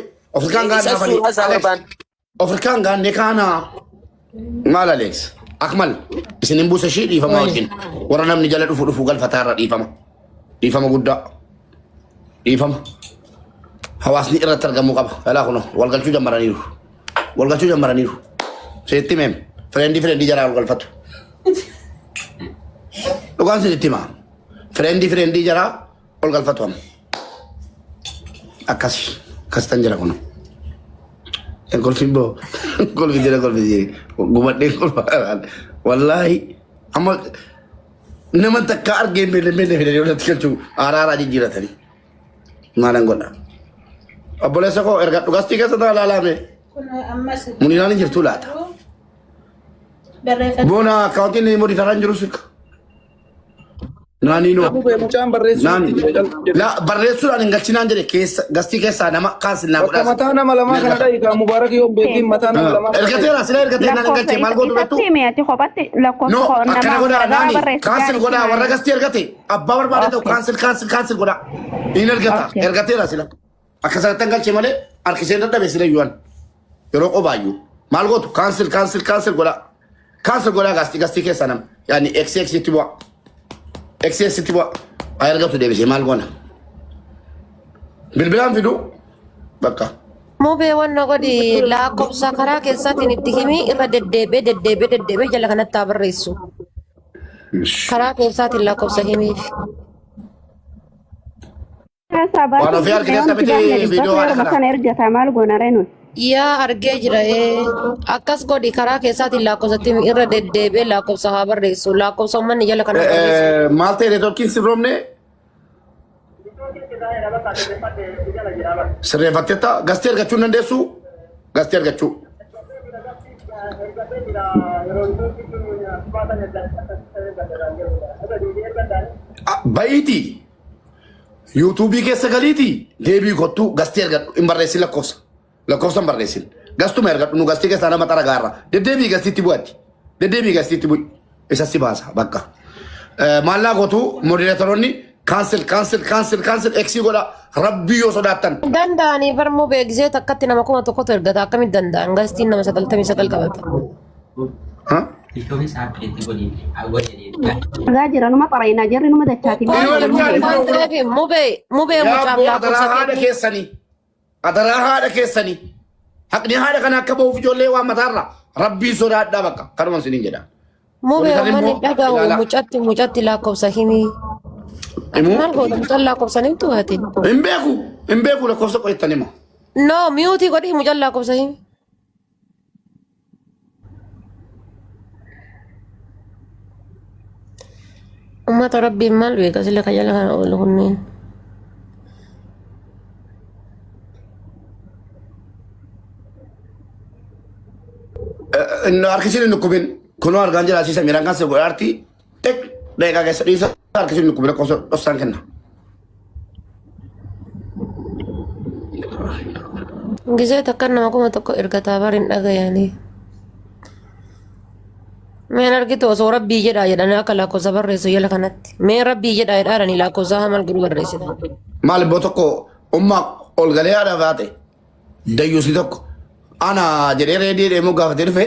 Afrikaan gaannee kaana maal Aleeks? Akmal isin hin buuse ishii dhiifama wajjin warra namni jala dhufu galfataarra dhiifama. Dhiifama guddaa. Dhiifama. Hawaasni irratti argamuu qaba. Yaalaa kunoo walgalchuu jammaraniiru. Seetti meem fireendii jaraa walgalfatu. Dhugaan sitti himaa. Fireendii jaraa walgalfatu amma. Akkasitan jira kunoo. Golfin jira. Gumadhee golfaa. Wallaahi amma nama takka argee meellee fidanii walitti galchuu araaraa jijjiiratanii. Maalan godha. Obboleessa koo erga dhugaastii keessa ta'a laalame. Muniiraan hin jirtu laata. Boona akkaawuntiin mootii taraan jiru sirka. Naaniinoo. Mucaan barreessuudhaan hin galchinaan jedhe gastii keessaa nama kaansilnaa godhaa. Mataa nama lamaa kana dhahiikaa Mubaarak yoo beekin mataa nama lamaa. Ergateera sila ergatee naan hin galchee maal godhu bettu. No akkana godhaa naani kaansil godhaa warra gastii ergate abbaa barbaade ta'u kaansil godhaa. Hin ergateera sila. akkasatti galchee malee harkisee dadhabe sila yuwan yeroo qobaayyuu maal gootu cancel godhaa gastii keessa nam yaani xxitti bu'a haa ergatu deebisee maal goona bilbilaan fidu bakka. Mubee wanna godhi lakkoofsa karaa keessaatiin itti himi irra deddeebee jala kanatti haa barreessu. Karaa keessaatiin lakkoofsa himiif. Waan ofii argitee taphitee viidiyoo haadha kanaa. Kan ergata maal goona reenuun. Yaa argee jira akkas godhi karaa keessaatiin lakkoofsatti irra deddeebee lakkoofsa haa barreessu. Lakkoofsa uummanni jala kana barreessu. Maal ta'e neetworkiin sirroomne sirreeffatteetta gastii argachuu hin dandeessu gastii argachuu. Bayiitii yuutuubii keessa galiitii deebii kottuu gastii argadhu hin barreessin lakkoofsa hin barreessin gastuma argadhu nu gastii keessaa nama xara gaarra deddeebii gastiitti bu'atti deddeebii gastiitti bu'i isa si baasa bakka maallaa gootu modereetoroonni cancel eksii godha rabbii yoo sodaattan. Danda'anii barmuu beeksisee takkatti nama 1,000 ergata akkamitti danda'an gastiin nama 99 qabata. Gaa jira numa qarayina jirri numa dachaatiin. Mubee mucaaf lakkoofsa adaraa haadha keessanii haqni haadha kana akka ba'uuf ijoollee waan mataarra rabbii sodaadhaa bakka kanuma isiniin jedha. Mubee uummanni dhaga'u mucatti lakkoofsa himii. Maal godha mucaan lakkoofsa himtu haatiin? Hin beeku lakkoofsa qo'attan hima. No miyuutii godhii mucaan lakkoofsa himi. Ummata rabbiin maal beeka sila kajala kana oolu kunneen. Harkisiin hin dhukkubin kunoo argaan jiraachisa miiraan kan sirbu aartii tek deeqaa keessa dhiisa harkisiin hin dhukkubin lakkoofsa dhosaan kenna. Gisee takka nama 1,000 ergataa bariin dhagayanii. Meen argitu osoo rabbii jedhaa jedhanii akka lakkoofsa barreessu jala kanatti. Meen rabbii jedhaa jedhaadhanii lakkoofsa hamal giduu barreessita. Maal ibboo tokko ummaa ol galee haadha baate dayyuusi tokko ana jedhee reedii deemuu gaafatee dhufe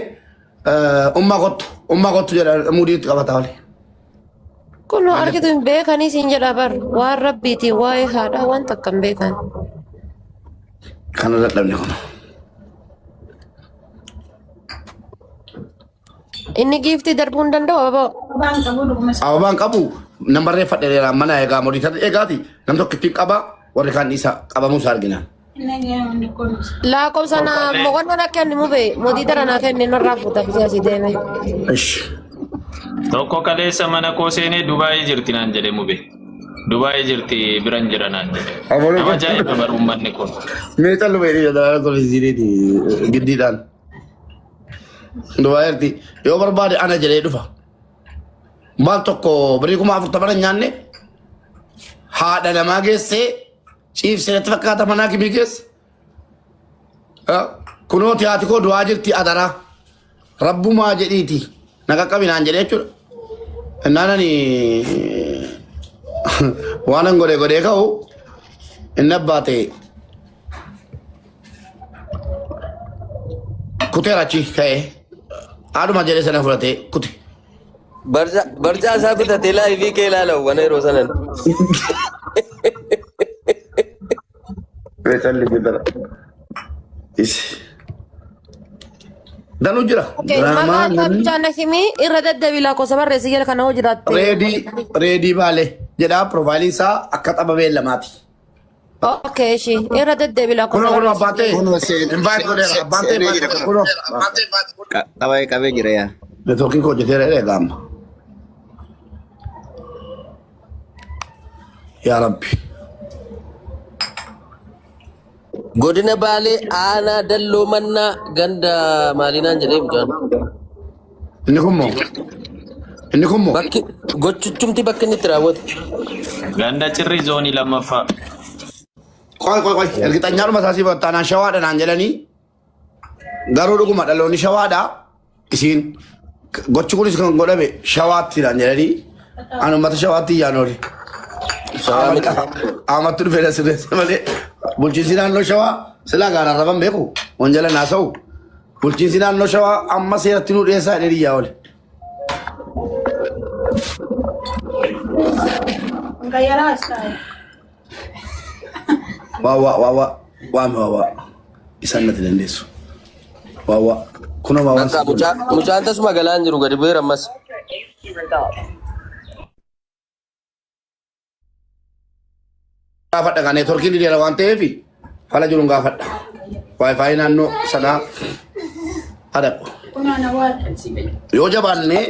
ummaa kottu jedha mudiitti qabata wali. Kun argitu hin beekanii siin jedha bar waan rabbiitii waa'ee haadhaa waan takka hin beekan. Kana dadhabne kun. Inni giiftii darbuu hin danda'u ababaa. Ababaan qabu nam barreeffadhe mana eegaa modii tata eegaati nam tokko ittiin qaba warri kaan isa qabamuusa argina. Lakkoofsa na moqonnoo akka inni mubee modii dara naa kenne narraa fuuta fi asii deeme. Tokko kaleessa mana koo seenee Dubaayii jirti naan jedhe mubee. Dubaayii jirti biran jira naan jedhe. Nama ajaa'iba bar uummanni kun. Mee callu beekni jedhaa kolisiiniiti giddiidhaan. Dubaayii jirti yoo barbaade ana jedhee dhufa. Maal tokko birii 40,000 nyaanne haadha namaa geessee ciibseetti fakkaata manaa kimii keessa. Kunoo tiyaati koo du'aa jirti adaraa rabbumaa jedhiiti naqa qabinaan jedhee jechuudha. Naanani waan godhee ka'u inni abbaate kuteera achi ka'ee haadhuma jedhee sana fudhatee kute. Barjaa isaa bitatee laayivii kee ilaalau wana yeroo sanan. Beekalli bibala. Danuu jira. Maqaan abichaan himii irra daddabii lakkoofsa barreessi jala kana hoo jiraatte. Reedii baalee jedhaa piroofaayilii isaa akka xaba beellamaati. Okay, shi irra daddabii lakkoofsa. Kunoo abbaatee invite godheera abbaatee kunoo. Qabee jira yaa. Neetworkiin koo hojjeteera eegaa amma. Yaa Rabbi. Godina Baalee aanaa dalloo mannaa ganda maalinaan jedhee mucaan. Inni kun moo? Bakki gochuchumti bakki inni itti raawwate. Ganda cirrii zoonii lammaffaa. Qoy ergixanyaaluma isaasii battaanaan shawaadha naan jedhanii garuu dhuguma dhaloonni shawaadha isiin gochi kunis kan godhame shawaatti naan jedhanii an uummata shawaatti iyyaan oole. Amatti dhufee na sirreesse malee bulchiinsi naannoo shawaa silaa gaaraan rafan beeku wanjala naasa'u bulchiinsi naannoo shawaa amma seeratti nu dhiyeessaa jedhee dhiyyaa oole. Waa isaan natti dandeessu. Waa kuna waa Mucaan tasuma galaan jiru gadi bu'eera ammas. Gaafadha kan neetworkiin dheera waan ta'eef fala jiruun gaafadha. Waayifaayi naannoo sanaa adaqu. Yoo jabaannee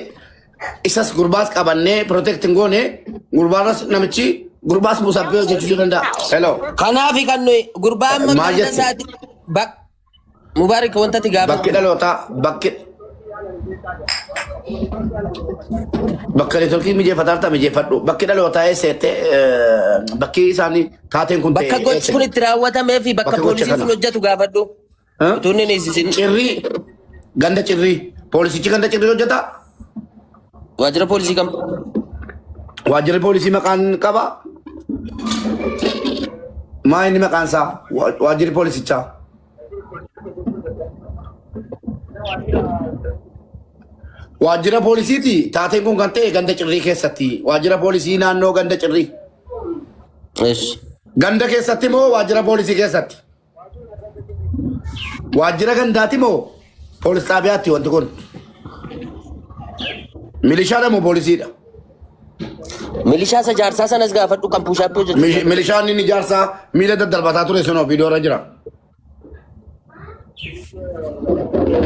isas gurbaas qabannee protecting goone gurbaanas namichi gurbaas buusabbee hojjechuu danda'a. Hello. Kanaafi kan nuyi gurbaan Maal jetti? isaati Mubaarak wantatti gaafa. Bakki dhalootaa bakka neetworkii mijeeffataa ta'a mijeeffadhu. Bakki dhalootaa eessatti bakki isaanii taateen kun ta'e. Bakka gochi kun itti raawwatamee fi bakka Bakka gocha poolisiin kana. kun hojjetu gaafadhu. Utuu inni eessisin. Cirrii ganda cirrii poolisichi ganda cirrii hojjeta. Waajjira poolisii kam? Waajjirri poolisii maqaan qaba. Maa inni maqaan isaa waajjirri poolisichaa. Waajjira poolisiiti taateen kun kan ta'e ganda cirrii keessatti waajjira poolisii naannoo ganda cirrii. Eesh. Ganda keessatti moo waajjira poolisii keessatti? Waajjira gandaati moo poolis xaabiyaatti wanti kun? Milishaadha moo poolisiidha? Milishaa isa jaarsaa sanas gaafadhu kan puushaappii hojjetu. Milishaan inni ijaarsaa miila daddarbataa ture sunoo viidiyoo irra jira.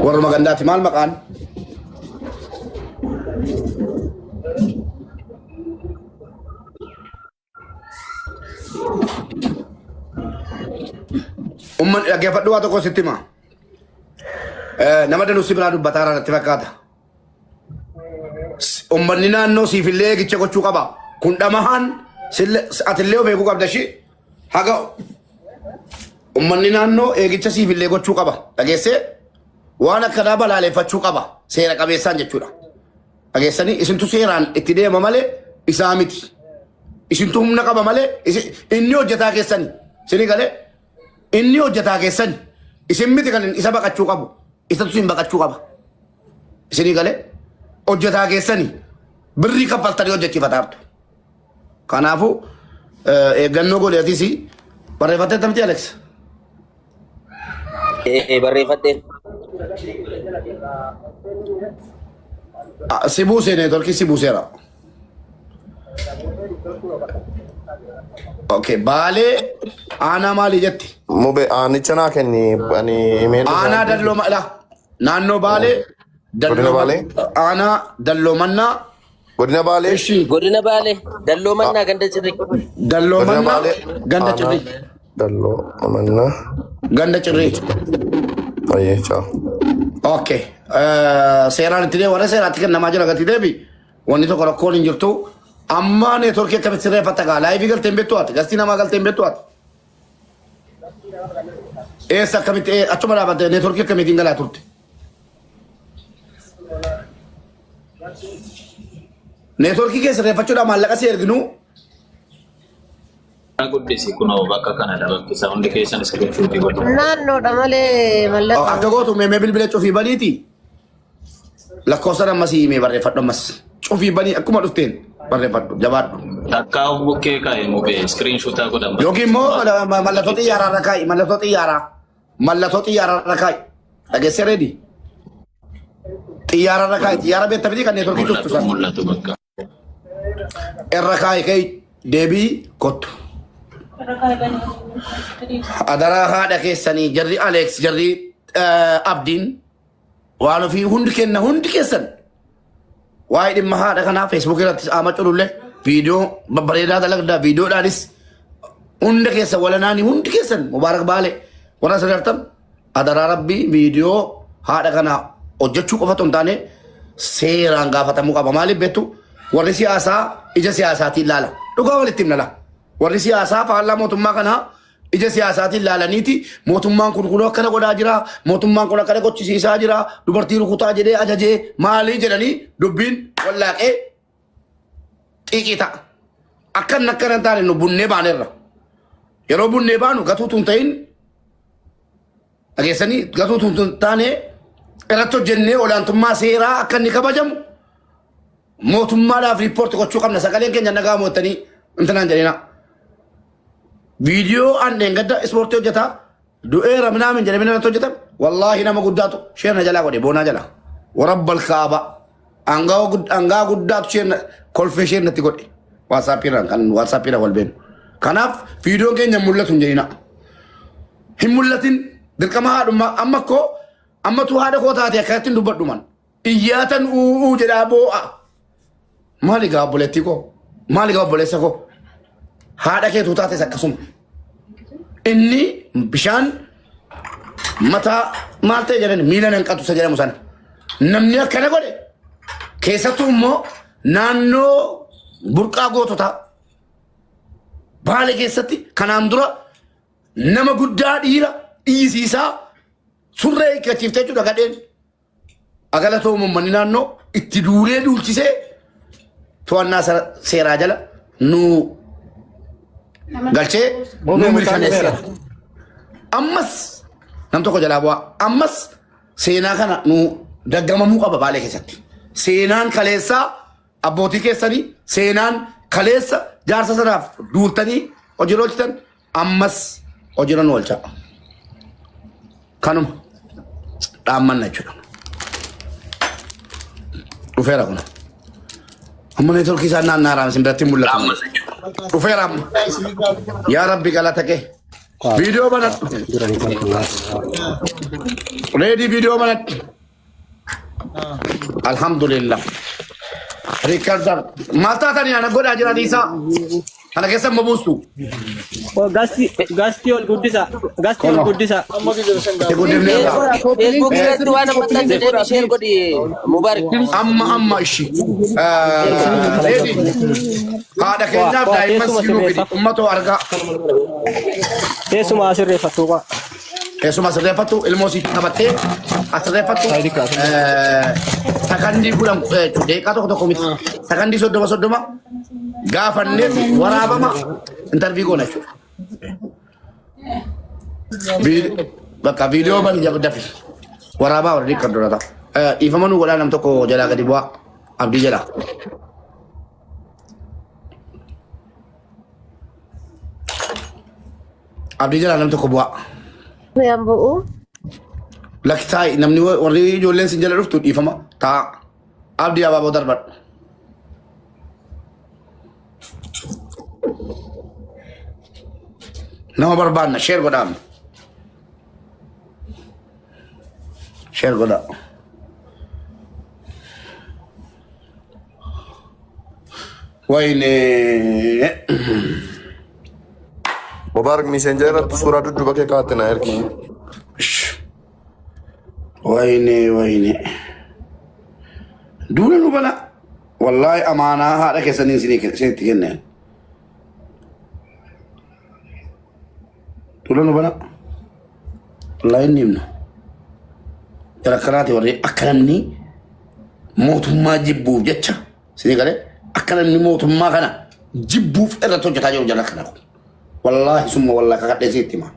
Warra gandaati maal maqaan? Ummanni dhaggeeffadhu waa tokko sitti hima. Nama danuu si biraa dubbataa irratti fakkaata. Ummanni naannoo siifillee eegicha gochuu qaba. Kun dhamahaan atillee of eeguu qabda shi haga ummanni naannoo eegicha siifillee gochuu qaba. Dhageessee waan akkanaa balaaleffachuu qaba. Seera qabeessaan jechuudha. Dhageessanii isintu seeraan itti deema malee isaa miti. Isintu humna qaba malee inni hojjetaa keessani. Sini galee inni hojjetaa keessani. Isin miti kan isa baqachuu qabu. Isatu isin baqachuu qaba. Sini galee hojjetaa keessani. Birrii kaffaltanii hojjechiifataartu. Kanaafuu eeggannoo godheetis barreeffattee tamti Alex. Barreeffadhee. Si buusee neetworkii si buuseera. Okay, Baalee aanaa maalii jetti? Mube aanicha naa kenni ani email. Aanaa dalloo naannoo Baalee. Godina Baalee. Aanaa dalloo mannaa. Godina Baalee. Ishii. Godina Baalee. Dalloo mannaa ganda cirrii. Dalloo Godina mannaa. Baalee. Ganda cirrii. Dalloo mannaa. Ganda cirrii. Ayyee ciao. Okay. Seeraan itti warra seeraatti kennamaa jira gati deebi. Wanni tokko rakkoon hin jirtu. Amma neetworkii akkamitti sirreeffatta gaa laayivii galtee hin beektu ati gastii namaa galtee hin beektu ati. Eessa akkamitti achuma dhaabatte neetworkii akkamittiin galaa turte. Neetworkii keessa sirreeffachuudhaan maallaqa si erginu. Guddisi kunoo bakka kanadha bakki isaa hundi keessan iskiriipshuutii godhu. Naannoodha malee mallattoo. Akka gootu meemee bilbila cufii baniiti. Lakkoofsa ammas himee barreeffadhu ammas. Cufii banii akkuma dhufteen barreeffadhu jabaadhu. Takkaa of bukkee kaa'e mubee iskiriinshuutaa godhan. Yookiin immoo mallattoo xiyyaaraa irra kaa'i mallattoo xiyyaaraa. Mallattoo xiyyaaraa irra kaa'i. Dhageessee reedi. Xiyyaara irra kaa'i xiyyaara beektamiti kan neetworkii cuftu sana. Mul'atu bakka. Irra kaa'i kaa'i deebii kottu. Adaraa haadha keessanii jarri Alex jarri Abdiin waan ofii hundi kenna hundi keessan waa'ee dhimma haadha kanaa feesbuuk irratti ama culullee viidiyoo babbareedaa dalagdaa viidiyoodhaanis hunda keessan walanaanii hundi keessan mubaarak Baalee warra sadartam adaraa rabbii viidiyoo haadha kanaa hojjechuu qofatu hin taane seeraan gaafatamuu qaba. Maaliif beektu warri siyaasaa ija siyaasaatiin ilaala. Dhugaa walitti himnala. Warri siyaasaa faallaa mootummaa kanaa ija siyaasaatiin ilaalaniiti mootummaan kun kunoo akkana godhaa jira mootummaan kun akkana gochisiisaa jira dubartii rukutaa jedhee ajajee maalii jedhanii dubbiin wallaaqee xiiqii ta'a. Akkana hin taane nu bunnee baanerra. يروبون نبانو قطو تنتين أجسني قطو تنتاني إرتو جنة ولا أنتم ما سيرا أكني كبجم موتم ما لا في ريبورت كتشو كم نسألين كن جنة كام وتني أنتنا جرينا فيديو أن نعدا إسمورتو جتا دو رمنا من جرينا تو جتا والله نما قداتو شير نجلا قدي بونا جلا ورب الكعبة أنغا قداتو شير كل في شير نتي قدي واتسابيران كان واتسابيران والبين كناف فيديو كن يمولة تنجينا هم مولتين دلكما هذا أما كو أما تو هذا كو تاتي كاتين دوبر دومان إياتن أو جرابو مالي قابلتيكو مالي قابلتيكو هذا كي تو تاتي سكسوم إني بشان متى مالتي جرين ميلان إنك تسجل مسانا نمني كنا قولي كيساتو مو نانو بركا غوتو تا بالي كيساتي كناندرا نما قداد إيرا إيسيسا سورة كتير تجو دكادين أقاله تو من نانو اتدوري دولتيسه تو الناس سيراجلا نو قالشة نو ملكانيسيا أمس نمتو كجلا بوا أمس سينا كنا نو دعما مو كابا بالي كيساتي سينان كاليسا أبوتي كيساني سينان كاليسا جارسا سراف دولتاني أجرولتان أمس أجران والشا كانوا أمان نجوا رفيرا كنا هم نيتول كيسان نارام سمبرتي مولا رفيرا يا ربي قالتك فيديو بنات ريدي فيديو بنات الحمد لله ريكارد ماتا تاني أنا قد أجرا ديسا أنا كيسا مبوسو Gastiol Gudisa. Gastiol Gudisa. Facebook itu ada mata jadi share kok di Mubarak. أما إشي ريدي هذا كنا دائما سينو أمته أرجع Semua hasil refatu. Eso mas repatu ilmosi nabate as repatu sakandi bulan de kato to komit sakandi sodoma gafanne warabama interview gona chu baka video ban jago dafi waraba wadi kadorata ifamanu gola nam to ko jala gadi bwa abdi jala nam to ko bwa Yang bu? laki tay namni wari jolen sinjala ruftu ifama ta abdi aba darbat nama barban share godam share goda wayne मुबारक मैसेंजर तो सूरा डुडू बके कहते ना यार की wayne duna nu bala wallahi amana hada ke sanin sini ke sai tikenne duna nu bala wallahi nimna tara karate wari akaramni motumma jibbu jecca sini kale akaramni motumma kana jibbu era to jata jo jala kana والله ثم والله كقد زيت ما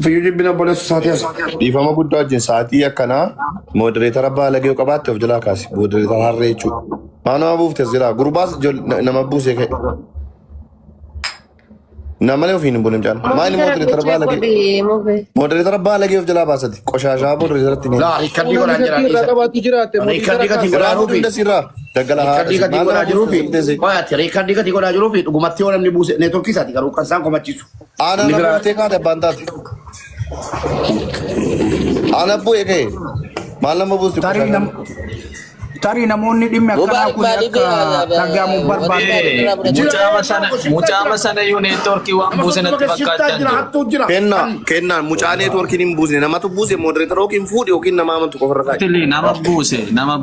في يجيب بنا بولس ساتيا ديفا ما قد أجن ساتيا كنا مودريتر أبا لقيه وكبات تفجلا كاسي مودريتر هالريتشو أنا أبوف تزلا غرباس جو نمبوس يك نمالي وفين بولم جان ما إني مودريتر أبا لقيه مودريتر أبا لقيه وفجلا باسدي كوشاشا مودريتر تيني لا يكدي ولا جرا يكدي كتي ولا روبي دقلا يكدي كتي ولا جروبي ما يتري يكدي كتي ولا جروبي وقمتي ولا نبوس نتورك ساتي كارو كان كم تجيسو أنا نبوتي كده بندات أنا بوي كه malam mabus Tari namoonni dhimmi akkanaa kun akka dhagahamu barbaadu. Mucama sana yoo networkii waan buuse natti fakkaachaa jiru. Kennaan mucaa networkiin hin buusne namatu buuse moderator yookiin fuudhi yookiin nama amantu qofarra kaa'i. Tilli nama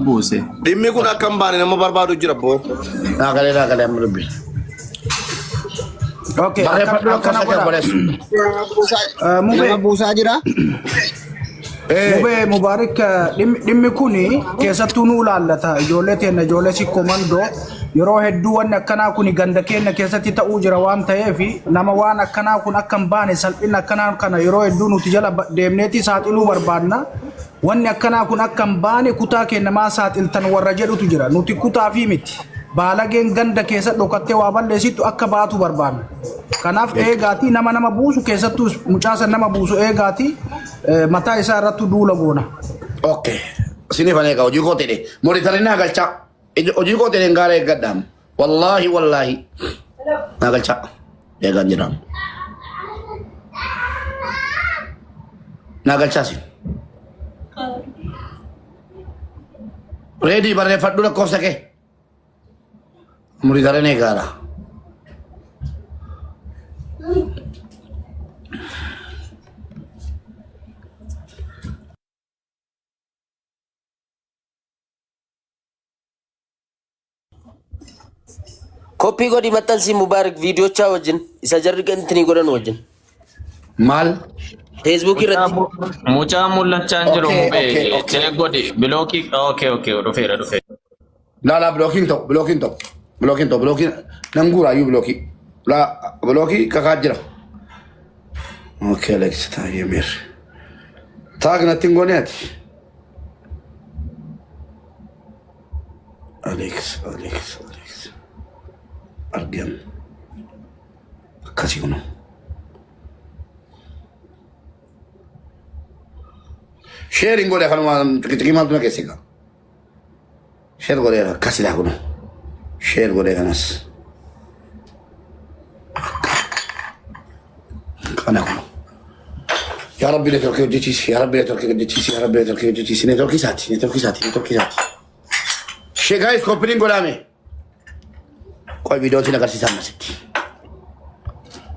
buuse. Dhimmi kun akka hin baane nama barbaadu jira boo. Naagalee amma dubbi. Okay, akkana godha. Nama buusaa jira. Mube Mubarak dhimmi kuni keessattuu nu ilaallata ijoollee teenya ijoollee sikkomandoo yeroo hedduu wanni akkanaa kuni ganda keenya keessatti ta'uu jira waan ta'eef nama waan akkanaa kun akka hin baane salphina akkanaa kana yeroo hedduu nuti jala deemneeti saaxiluu barbaadna wanni akkanaa kun akka hin baane kutaa keenya maa saaxiltan warra jedhutu jira nuti kutaa fi miti baalageen ganda keessa dhokattee waa balleessitu akka baatu barbaadna kanaaf eegaati nama buusu keessattuu mucaasa nama buusu eegaati mataa isaa irratti duula goona. Okay. Sini fane ka hojii kootee de Mauritania naa galcha hojii kootee de ngaara eeggadhaam wallahi naa galcha eeggan jedhaam naa galchaasi. Ready barreeffadhu lakkoofsa kee Mauritania eeggaadha. Kopi godi maxxansi Mubarak video cha wajin isa jarri gantini godhan wajin. Maal? Facebook irratti. Mucaa mul'achaa hin jiru mubee chee godi bilooki okay dhufeera. La blocking to nangura yu blocking kakaa jira. Okay Alex ta yemir. Tag na tingonet. Alex. Ardian. Kasih kuno. Sharing gole kalau kita mal tu nak kesih kan? Share gole kasih dah kuno. Share gole kanas. Kana kuno. Ya Rabbi le terkejut di sini, ya Rabbi le terkejut di sini. Network kisah. Share guys, copying gole ame. Koi video sini agar sisa masih.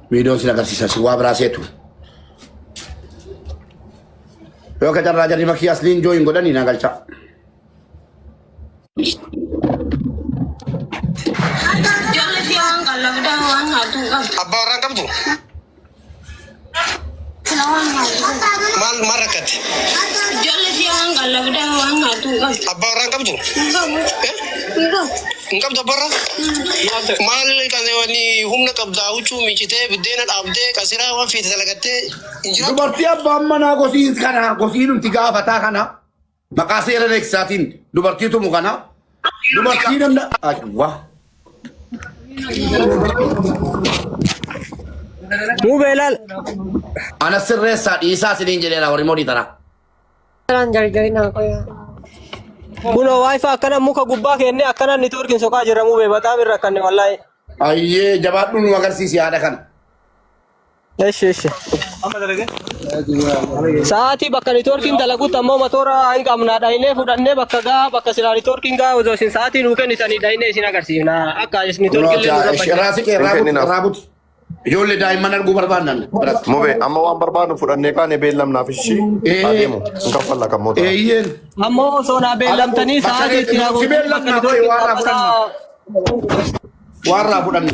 Video sini agar sisa siwa berasa itu. Yo kacar raja di maki asli join goda ni nagal cak. Abba orang kamu tu? Mal marakat. Abba orang kamu tu? Engkau dah barang? Mal kan ni humna kabda ucu micite bidena abde kasira wan fit salagate. Dubartii abbaan manaa gosiinum tigaa fataa kana maqaa seera leeksaatiin dubartiitu mukana dubartii namna wah. Mubelal. Ana sirreessaa dhiisaa siniin jedheera warri modii tana. Jarjarina aku ya. Kuno wifi akkana muka gubbaa kenne akkana networkin sokaa jira mube bataam irra kanne wallahi. Ayyee jabaadhu nu agarsiisi yaada kana. Eesh. Saati bakka networkin dalaguut ammoo motora hin qabna dhaynee fudhannee bakka sila networkin gaa osoo isin saati nuu kennitanii dhaynee isin agarsiifna akka networkin illee raasi kee raabut ijoollee daa'imman arguu barbaannan. Mube amma waan barbaadnu fudhannee kaane beellamnaaf ishii adeemu hin kaffalla kan mootora. Eeyyeen. Ammoo osoo naa beellamtanii saati itti si beellamnaa koyi waan raa fudhanne.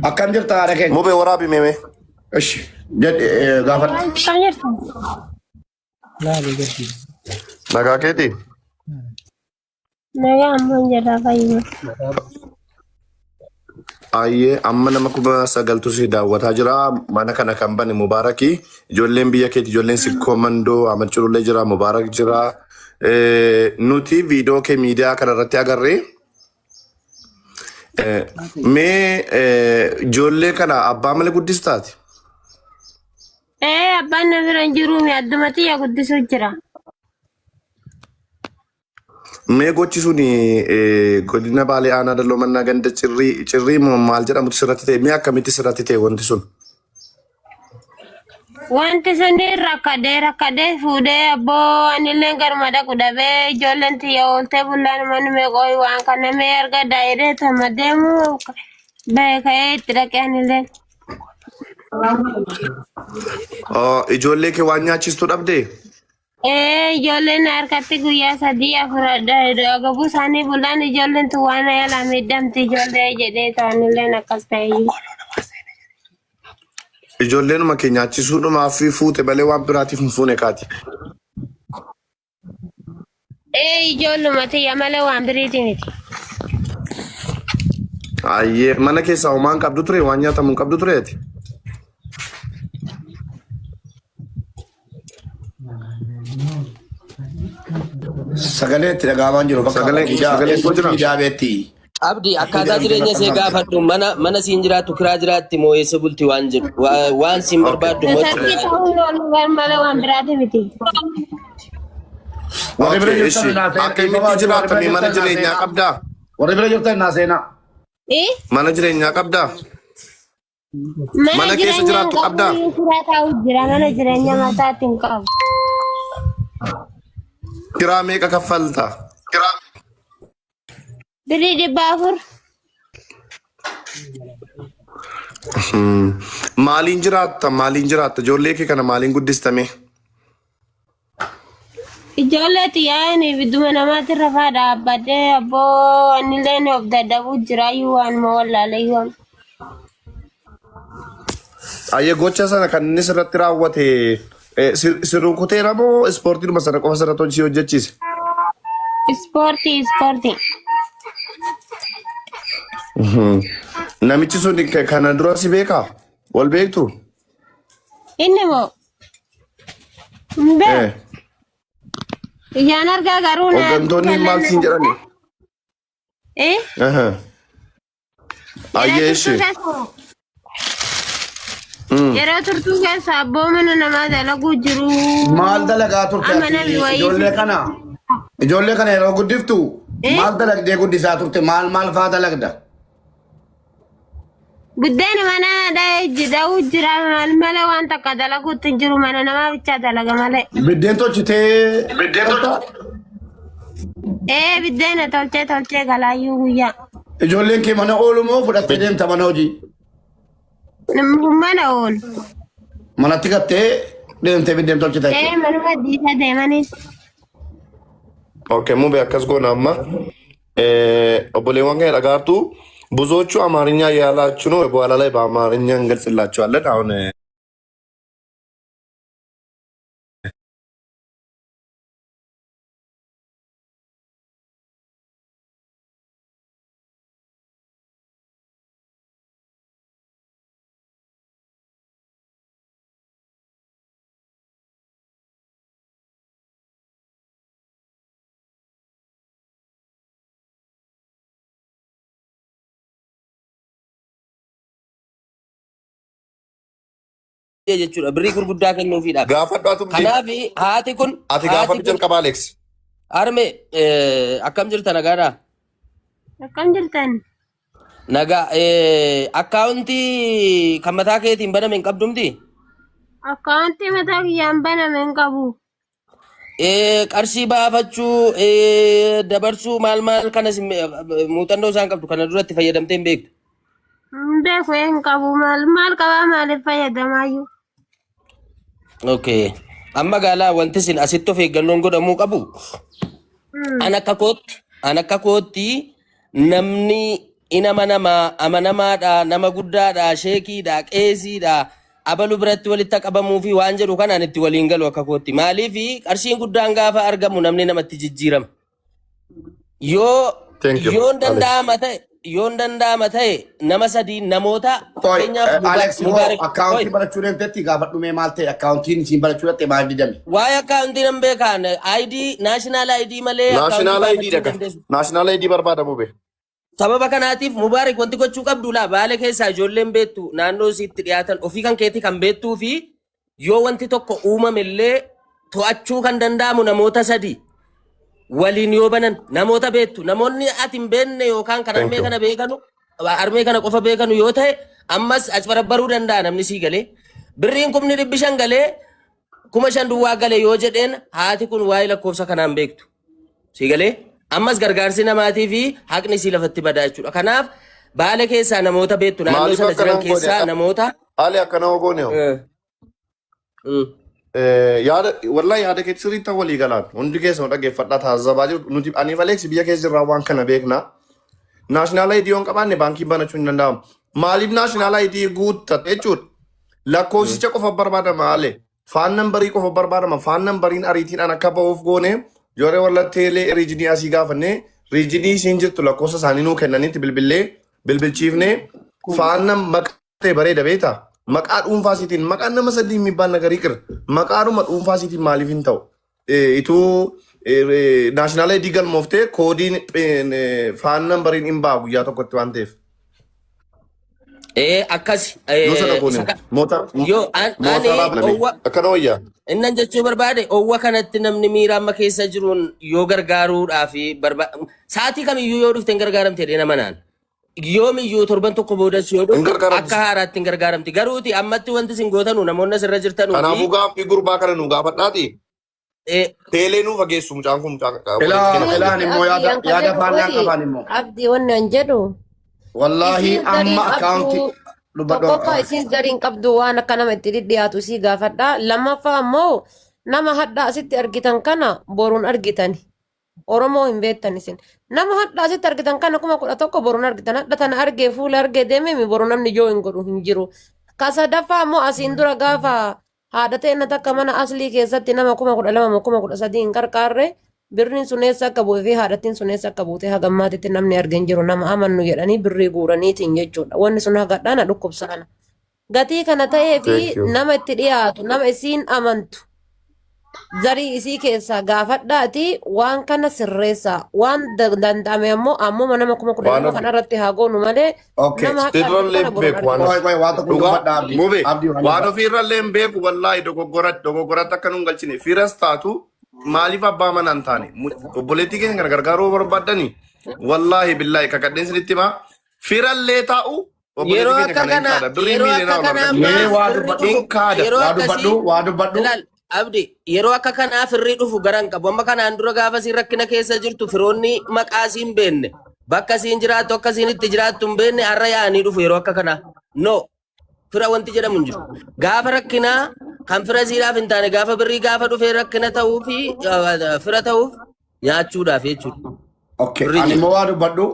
Akkam jirta haadha keenya? Mube waraabi meeme. Ishi gaafadha. Nagaa keeti? Nagaa ammoo jedha fayyadu. Ayyee amma nama 9,000 si daawwataa jira. Mana kana kan bane Mubaaraki. Ijoolleen biyya keeti ijoolleen sikkoomandoo Ahmad Culullee jira Mubaarak jira. Nuti viidiyoo kee miidiyaa kanarratti agarree. Mee ijoollee kana abbaa malee guddistaati? Abbaan na bira hin jiru addumatti yaa guddisuu jira. Mee gochi suni godina Baalee Aanaa Dalloo Mannaa ganda cirrii maal jedhamutu sirratti ta'e mee akkamitti sirratti ta'e wanti sun? Wanti sun rakkadee fuudhee abboo anillee garuma dhaqu dhabee ijoolleen tiyya ooltee bullaan manumee qooyi waan kana mee erga daa'iree tama deemu beekee itti dhaqee anillee. Ijoollee kee waan nyaachistu dhabdee? Ijoolleen harkatti guyyaa 3-4 agabuu isaanii bullaan ijoolleen tu waan yaalaa miidhamti ijoollee jedhee ta'anillee akkas ta'e. Ijoolleen keenya nyaachisuudhumaa fi fuute malee waan biraatiif hin fuune kaati. Ijoolluma tiyya malee waan biriiti miti. Ayyee mana keessaa homaan qabdu ture waan nyaatamu qabdu tureeti. Sagalee itti dhagaamaan jiru bakka ijaa beetti. Abdi akkaataa jireenya see gaafadhu mana siin jiraattu kiraa jiraatti moo eessa bulti waan jedhu waan siin barbaaddu moo Sarki ta'uu loolu malee waan biraati miti. Warri bira jirtan Akka inni jiraatanii mana jireenyaa qabdaa? Warri bira jirtan naa seenaa. Mana jireenyaa qabdaa? Mana keessa jiraattu qabdaa? Kiraa taa'u jira mana jireenya mataatti hin qabu. Kiraa meeqa kaffalta? Birii 400. Maaliin jiraatta? Ijoollee kee kana maaliin guddistame? Ijoollee xiyyaa'anii bidduma namaatti rafaa dhaabbadhee abboo anillee of dadhabuu jiraayyuu waan ma wallaalayyuu. Ayyee gocha sana kan inni sirratti raawwate sirruu kuteera moo ispoortiidhuma sana qofa sirratti hojii hojjechiise? Ispoortii. Namichi sun kana dura si beekaa? Wal beektu? Inni moo? Mbee. Ijaan argaa garuu na. Hooggantoonni maal siin jedhani? Ayyee ishee. Yeroo turtuu keessa abboo mana namaa dalaguu jiru. Maal dalagaa turte ijoollee kana yeroo guddiftu maal dalagdee guddisaa turte maal faa dalagda? Buddeen mana da'uu jira malee waan takka dalaguutti hin jiru mana namaa bichaa dalaga malee. Biddeen tolchitee. Biddeen tolchee galaayyuu guyyaa. Ijoolleen kee mana oolu moo fudhattee deemta mana hojii? Mana oolu. Manatti gattee deemtee biddeen tolchitee. Manuma diisa deemanis. Okay, mube akkas goona amma. Obboleewwan kee dhagaartu ብዙዎቹ አማርኛ ያላችሁ ነው። በኋላ ላይ በአማርኛ እንገልጽላችኋለን። አሁን jechuudha birrii gurguddaa kennuufiidhaaf. gaafadhaatu Kanaaf haati kun ati gaafadhu jalqaba Alex. Arme akkam jirta nagaadhaa? Akkam jirtan? Nagaa akkaawuntii kan mataa keetiin baname hin qabdumti? Akkaawuntii mataa kiyyaan baname hin qabu. Qarshii baafachuu dabarsuu maal kanas muuxannoo isaan qabdu kana duratti fayyadamtee hin beektu? Beeku hin qabu maal qabaa maaliif fayyadamaayyuu? Okay. Amma gaalaa wanti sin asitti of eeggannoon godhamuu qabu. An akka kootti namni inama namaa amanamaadha, nama guddaadha, sheekiidha, qeesiidha, abalu biratti walitti qabamuu fi waan jedhu kanaan itti waliin galu akka kootti. Maaliif qarshiin guddaan gaafa argamu namni namatti jijjiirama. Yoon danda'ama ta'e nama sadii namoota Alex akkaawuntii barachuu deemtetti gaafadhu mee maal ta'e akkaawuntiin siin barachuu dhatte maal didame? Waa'ee akkaawuntii nan beekaan ID naashinaal ID malee naashinaal ID barbaada mube. Sababa kanaatiif Mubaarak wanti gochuu qabdu laa Baalee keessaa ijoolleen beektu naannoo isiitti dhiyaatan ofii kan keetii kan beektuu fi yoo wanti tokko uumamillee to'achuu kan danda'amu namoota sadii. Waliin yoo banan namoota beektu namoonni ati hin beekne yookaan kan armee kana beekanu armee kana qofa beekanu yoo ta'e ammas as barbaruu danda'a namni sii galee birriin 500 galee 5,000 duwwaa galee yoo jedheen haati kun waa'ee lakkoofsa kanaan beektu sii galee ammas gargaarsi namaatii fi haqni sii lafatti badaa jechuudha. Kanaaf Baalee keessaa namoota beektu naannoo sana jiran keessaa namoota Ali akkana ogoone wallahi yaada keetti sirriitti walii galaan hundi keessa dhaggeeffadhaa taasifaa jiru nuti ani Alex biyya keessa jirraa waan kana beekna. Naashinaal ID yoon qabaanne baankii banachuu hin danda'amu. Maaliif naashinaal ID guuttate jechuudha? lakkoofsicha qofa barbaadama malee faan nambarii qofa barbaadama faan nambariin ariitiidhaan akka ba'uuf goone yeroo walla teelee riijinii asii gaafannee riijinii isiin jirtu lakkoofsa isaanii nuu kennanitti bilbilee bilbilchiifnee faan nam maqaa bareeda beektaa maqaa dhuunfaa isiitiin maqaan nama sadii mibbaan nagarii qir maqaadhuma dhuunfaa isiitiin maaliif hin ta'u ituu naashinaala edii galmooftee koodiin faan nambariin hin ba'a guyyaa tokkotti waan ta'eef. Akkasi. Yoo akkana wayyaa. Innan jechuu barbaade owwa kanatti namni miira amma keessa jiruun yoo gargaaruudhaaf sa'aatii kamiyyuu yoo dhufte hin gargaaramte dheena manaan. Yoomiyyuu torban tokko boodas yoo dhufte akka haaraatti hin gargaaramti. Garuuti ammatti wanti isin gootanu namoonni asirra jirtanu. Kanaafuu gaaffii gurbaa kana nu gaafadhaati. Teelee nu fageessu mucaan kun mucaan Ilaan immoo yaada faallaa qaban immoo. Abdii wannan jedhu. Wallahi amma akkaawunti tokkoffaa isin gariin qabdu waan akka nama itti dhiyaatu sii gaafadha. Lammaffaa immoo nama hadhaa asitti argitan kana boruun argitani. Oromoo hin beektan isin. Nama hadhaa asitti argitan kana 11,000 boruun argitan. Hadha tana argee fuula argee deemee boru namni ijoo hin godhu hin jiru. Ka sadaffaa immoo asiin dura gaafa haadha ta'e takka mana aslii keessatti nama 12,000 13,000 hin qarqaarre birriin sun eessa akka bu'ee fi haadhattiin sun eessa akka buute hagammaatitti namni argeen jiru nama amannu jedhanii birrii guuraniitiin jechuudha. Wanni sun hagadhaan dhukkubsaana. Gatii kana ta'ee fi nama itti dhiyaatu nama isiin amantu zarii isii keessaa gaafadhaati waan kana sirreessaa waan danda'ame ammoo ammuma nama 10,000 kanarratti haa goonu malee nama waan ofiirrallee hin beeku wallaahi dogoggoratti akka nun galchine firas taatu maaliif abbaa manaa hin taane obboleettii keenya kana gargaaruu barbaadanii wallaahi billaahi kakadheen sinitti himaa firallee taa'u yeroo akka kanaa Abdi yeroo akka kanaa firrii dhufu garan qabu amma kanaan dura gaafa siin rakkina keessa jirtu firoonni maqaa siin beenne bakka siin jiraattu akka siin itti jiraattu hin beenne har'a yaa'anii dhufu yeroo akka kanaa no fira wanti jedhamu hin jiru gaafa rakkinaa kan fira siidhaaf hin taane gaafa birrii gaafa dhufee rakkina ta'uu fi fira ta'uuf nyaachuudhaaf jechuudha. Ani immoo waa dubbadhu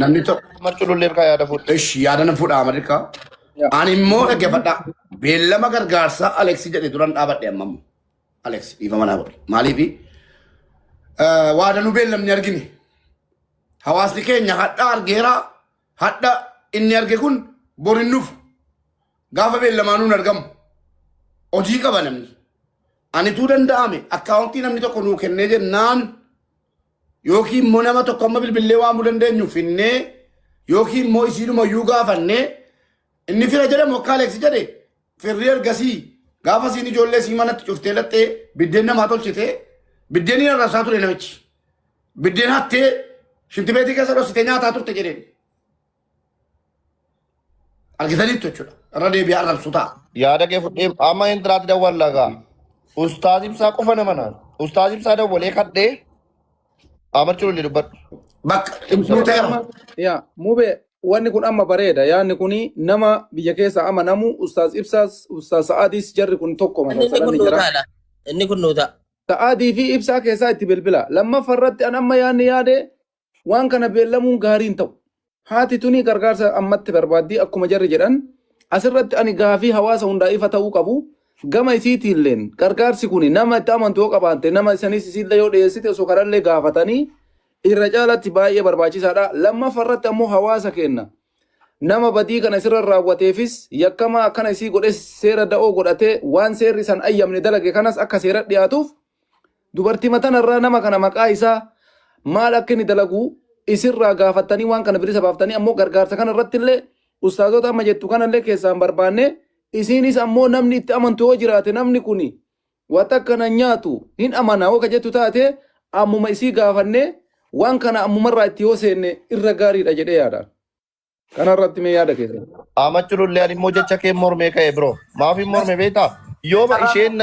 namni tokko marculullee irraa yaada fuudha. Yaada na fuudha Ameerikaa. Ani immoo dhaggeeffadha. Beellama gargaarsaa Aleksii jedhee turan dhaabadhe ammamu. Aleks dhiifama naa godhe. Maaliifi waa danuu beellamni argine. Hawaasni keenya hadha argeera. Hadha inni arge kun bori nuuf. Gaafa beellamaa nuun argamu. Hojii qaba namni. Ani tuu danda'ame akkaawuntii namni tokko nuu kennee jennaan yookiin immoo nama tokko amma bilbilee waamuu dandeenyu finnee yookiin immoo isiidhuma iyyuu gaafannee inni fira jedhamu akka Aleksi jedhe firri ergasii gaafa siin ijoollee sii manatti cuftee laxxee biddeen namaa tolchitee biddeen hin arrabsaa ture namichi biddeen hattee shintibeetii keessa dhoksitee nyaataa turte jedheen argitaniittu jechuudha irra deebi'aa arrabsu ta'a. Yaada kee fudhee amma intiraatti dawwallagaa ustaaz ibsaa qofa nama naan ustaaz ibsaa dawwalee kadhee amarchullee dubbadhu. Bakka ibsuu ta'eera. Yaa mube wanni kun amma bareeda yaanni kuni nama biyya keessa amanamu ustaaz ibsaas ustaaz sa'aadis jarri kun tokko inni kun nuuta sa'aadii fi ibsaa keessaa itti bilbila lammaffaa irratti an amma yaanni yaade waan kana beellamuun gaariin ta'u haati tuni gargaarsa ammatti barbaaddii akkuma jarri jedhan asirratti ani gaafii hawaasa hundaa ifa ta'uu qabu gama isiitiilleen gargaarsi kuni nama itti amantu yoo qabaatte nama isanis isiillee yoo dhiyeessite osoo kanallee gaafatanii irra caalatti baay'ee barbaachisaadha. Lammaffaa irratti ammoo hawaasa kenna. Nama badii kana sirra raawwateefis yakkamaa akkana isii godhe seera da'oo godhatee waan seerri san ayyamne dalage kanas akka seera dhiyaatuuf dubartii matanarraa nama kana maqaa isaa maal akka inni dalagu isirraa gaafattanii waan kana bilisa baaftanii ammoo gargaarsa kana irratti illee ustaazota amma jettu kanallee keessaan barbaanne isiinis ammoo namni itti amantu yoo jiraate namni kuni wata akkana nyaatu hin amanaa akka jettu taate ammuma isii gaafannee waan kana ammumarraa itti yoo seenne irra gaariidha jedhee yaadaan. Kanarratti mee yaada keessa. Amachulullee ani immoo jecha kee mormee ka'e biroo. Maaf hin morme beektaa? Yooma isheen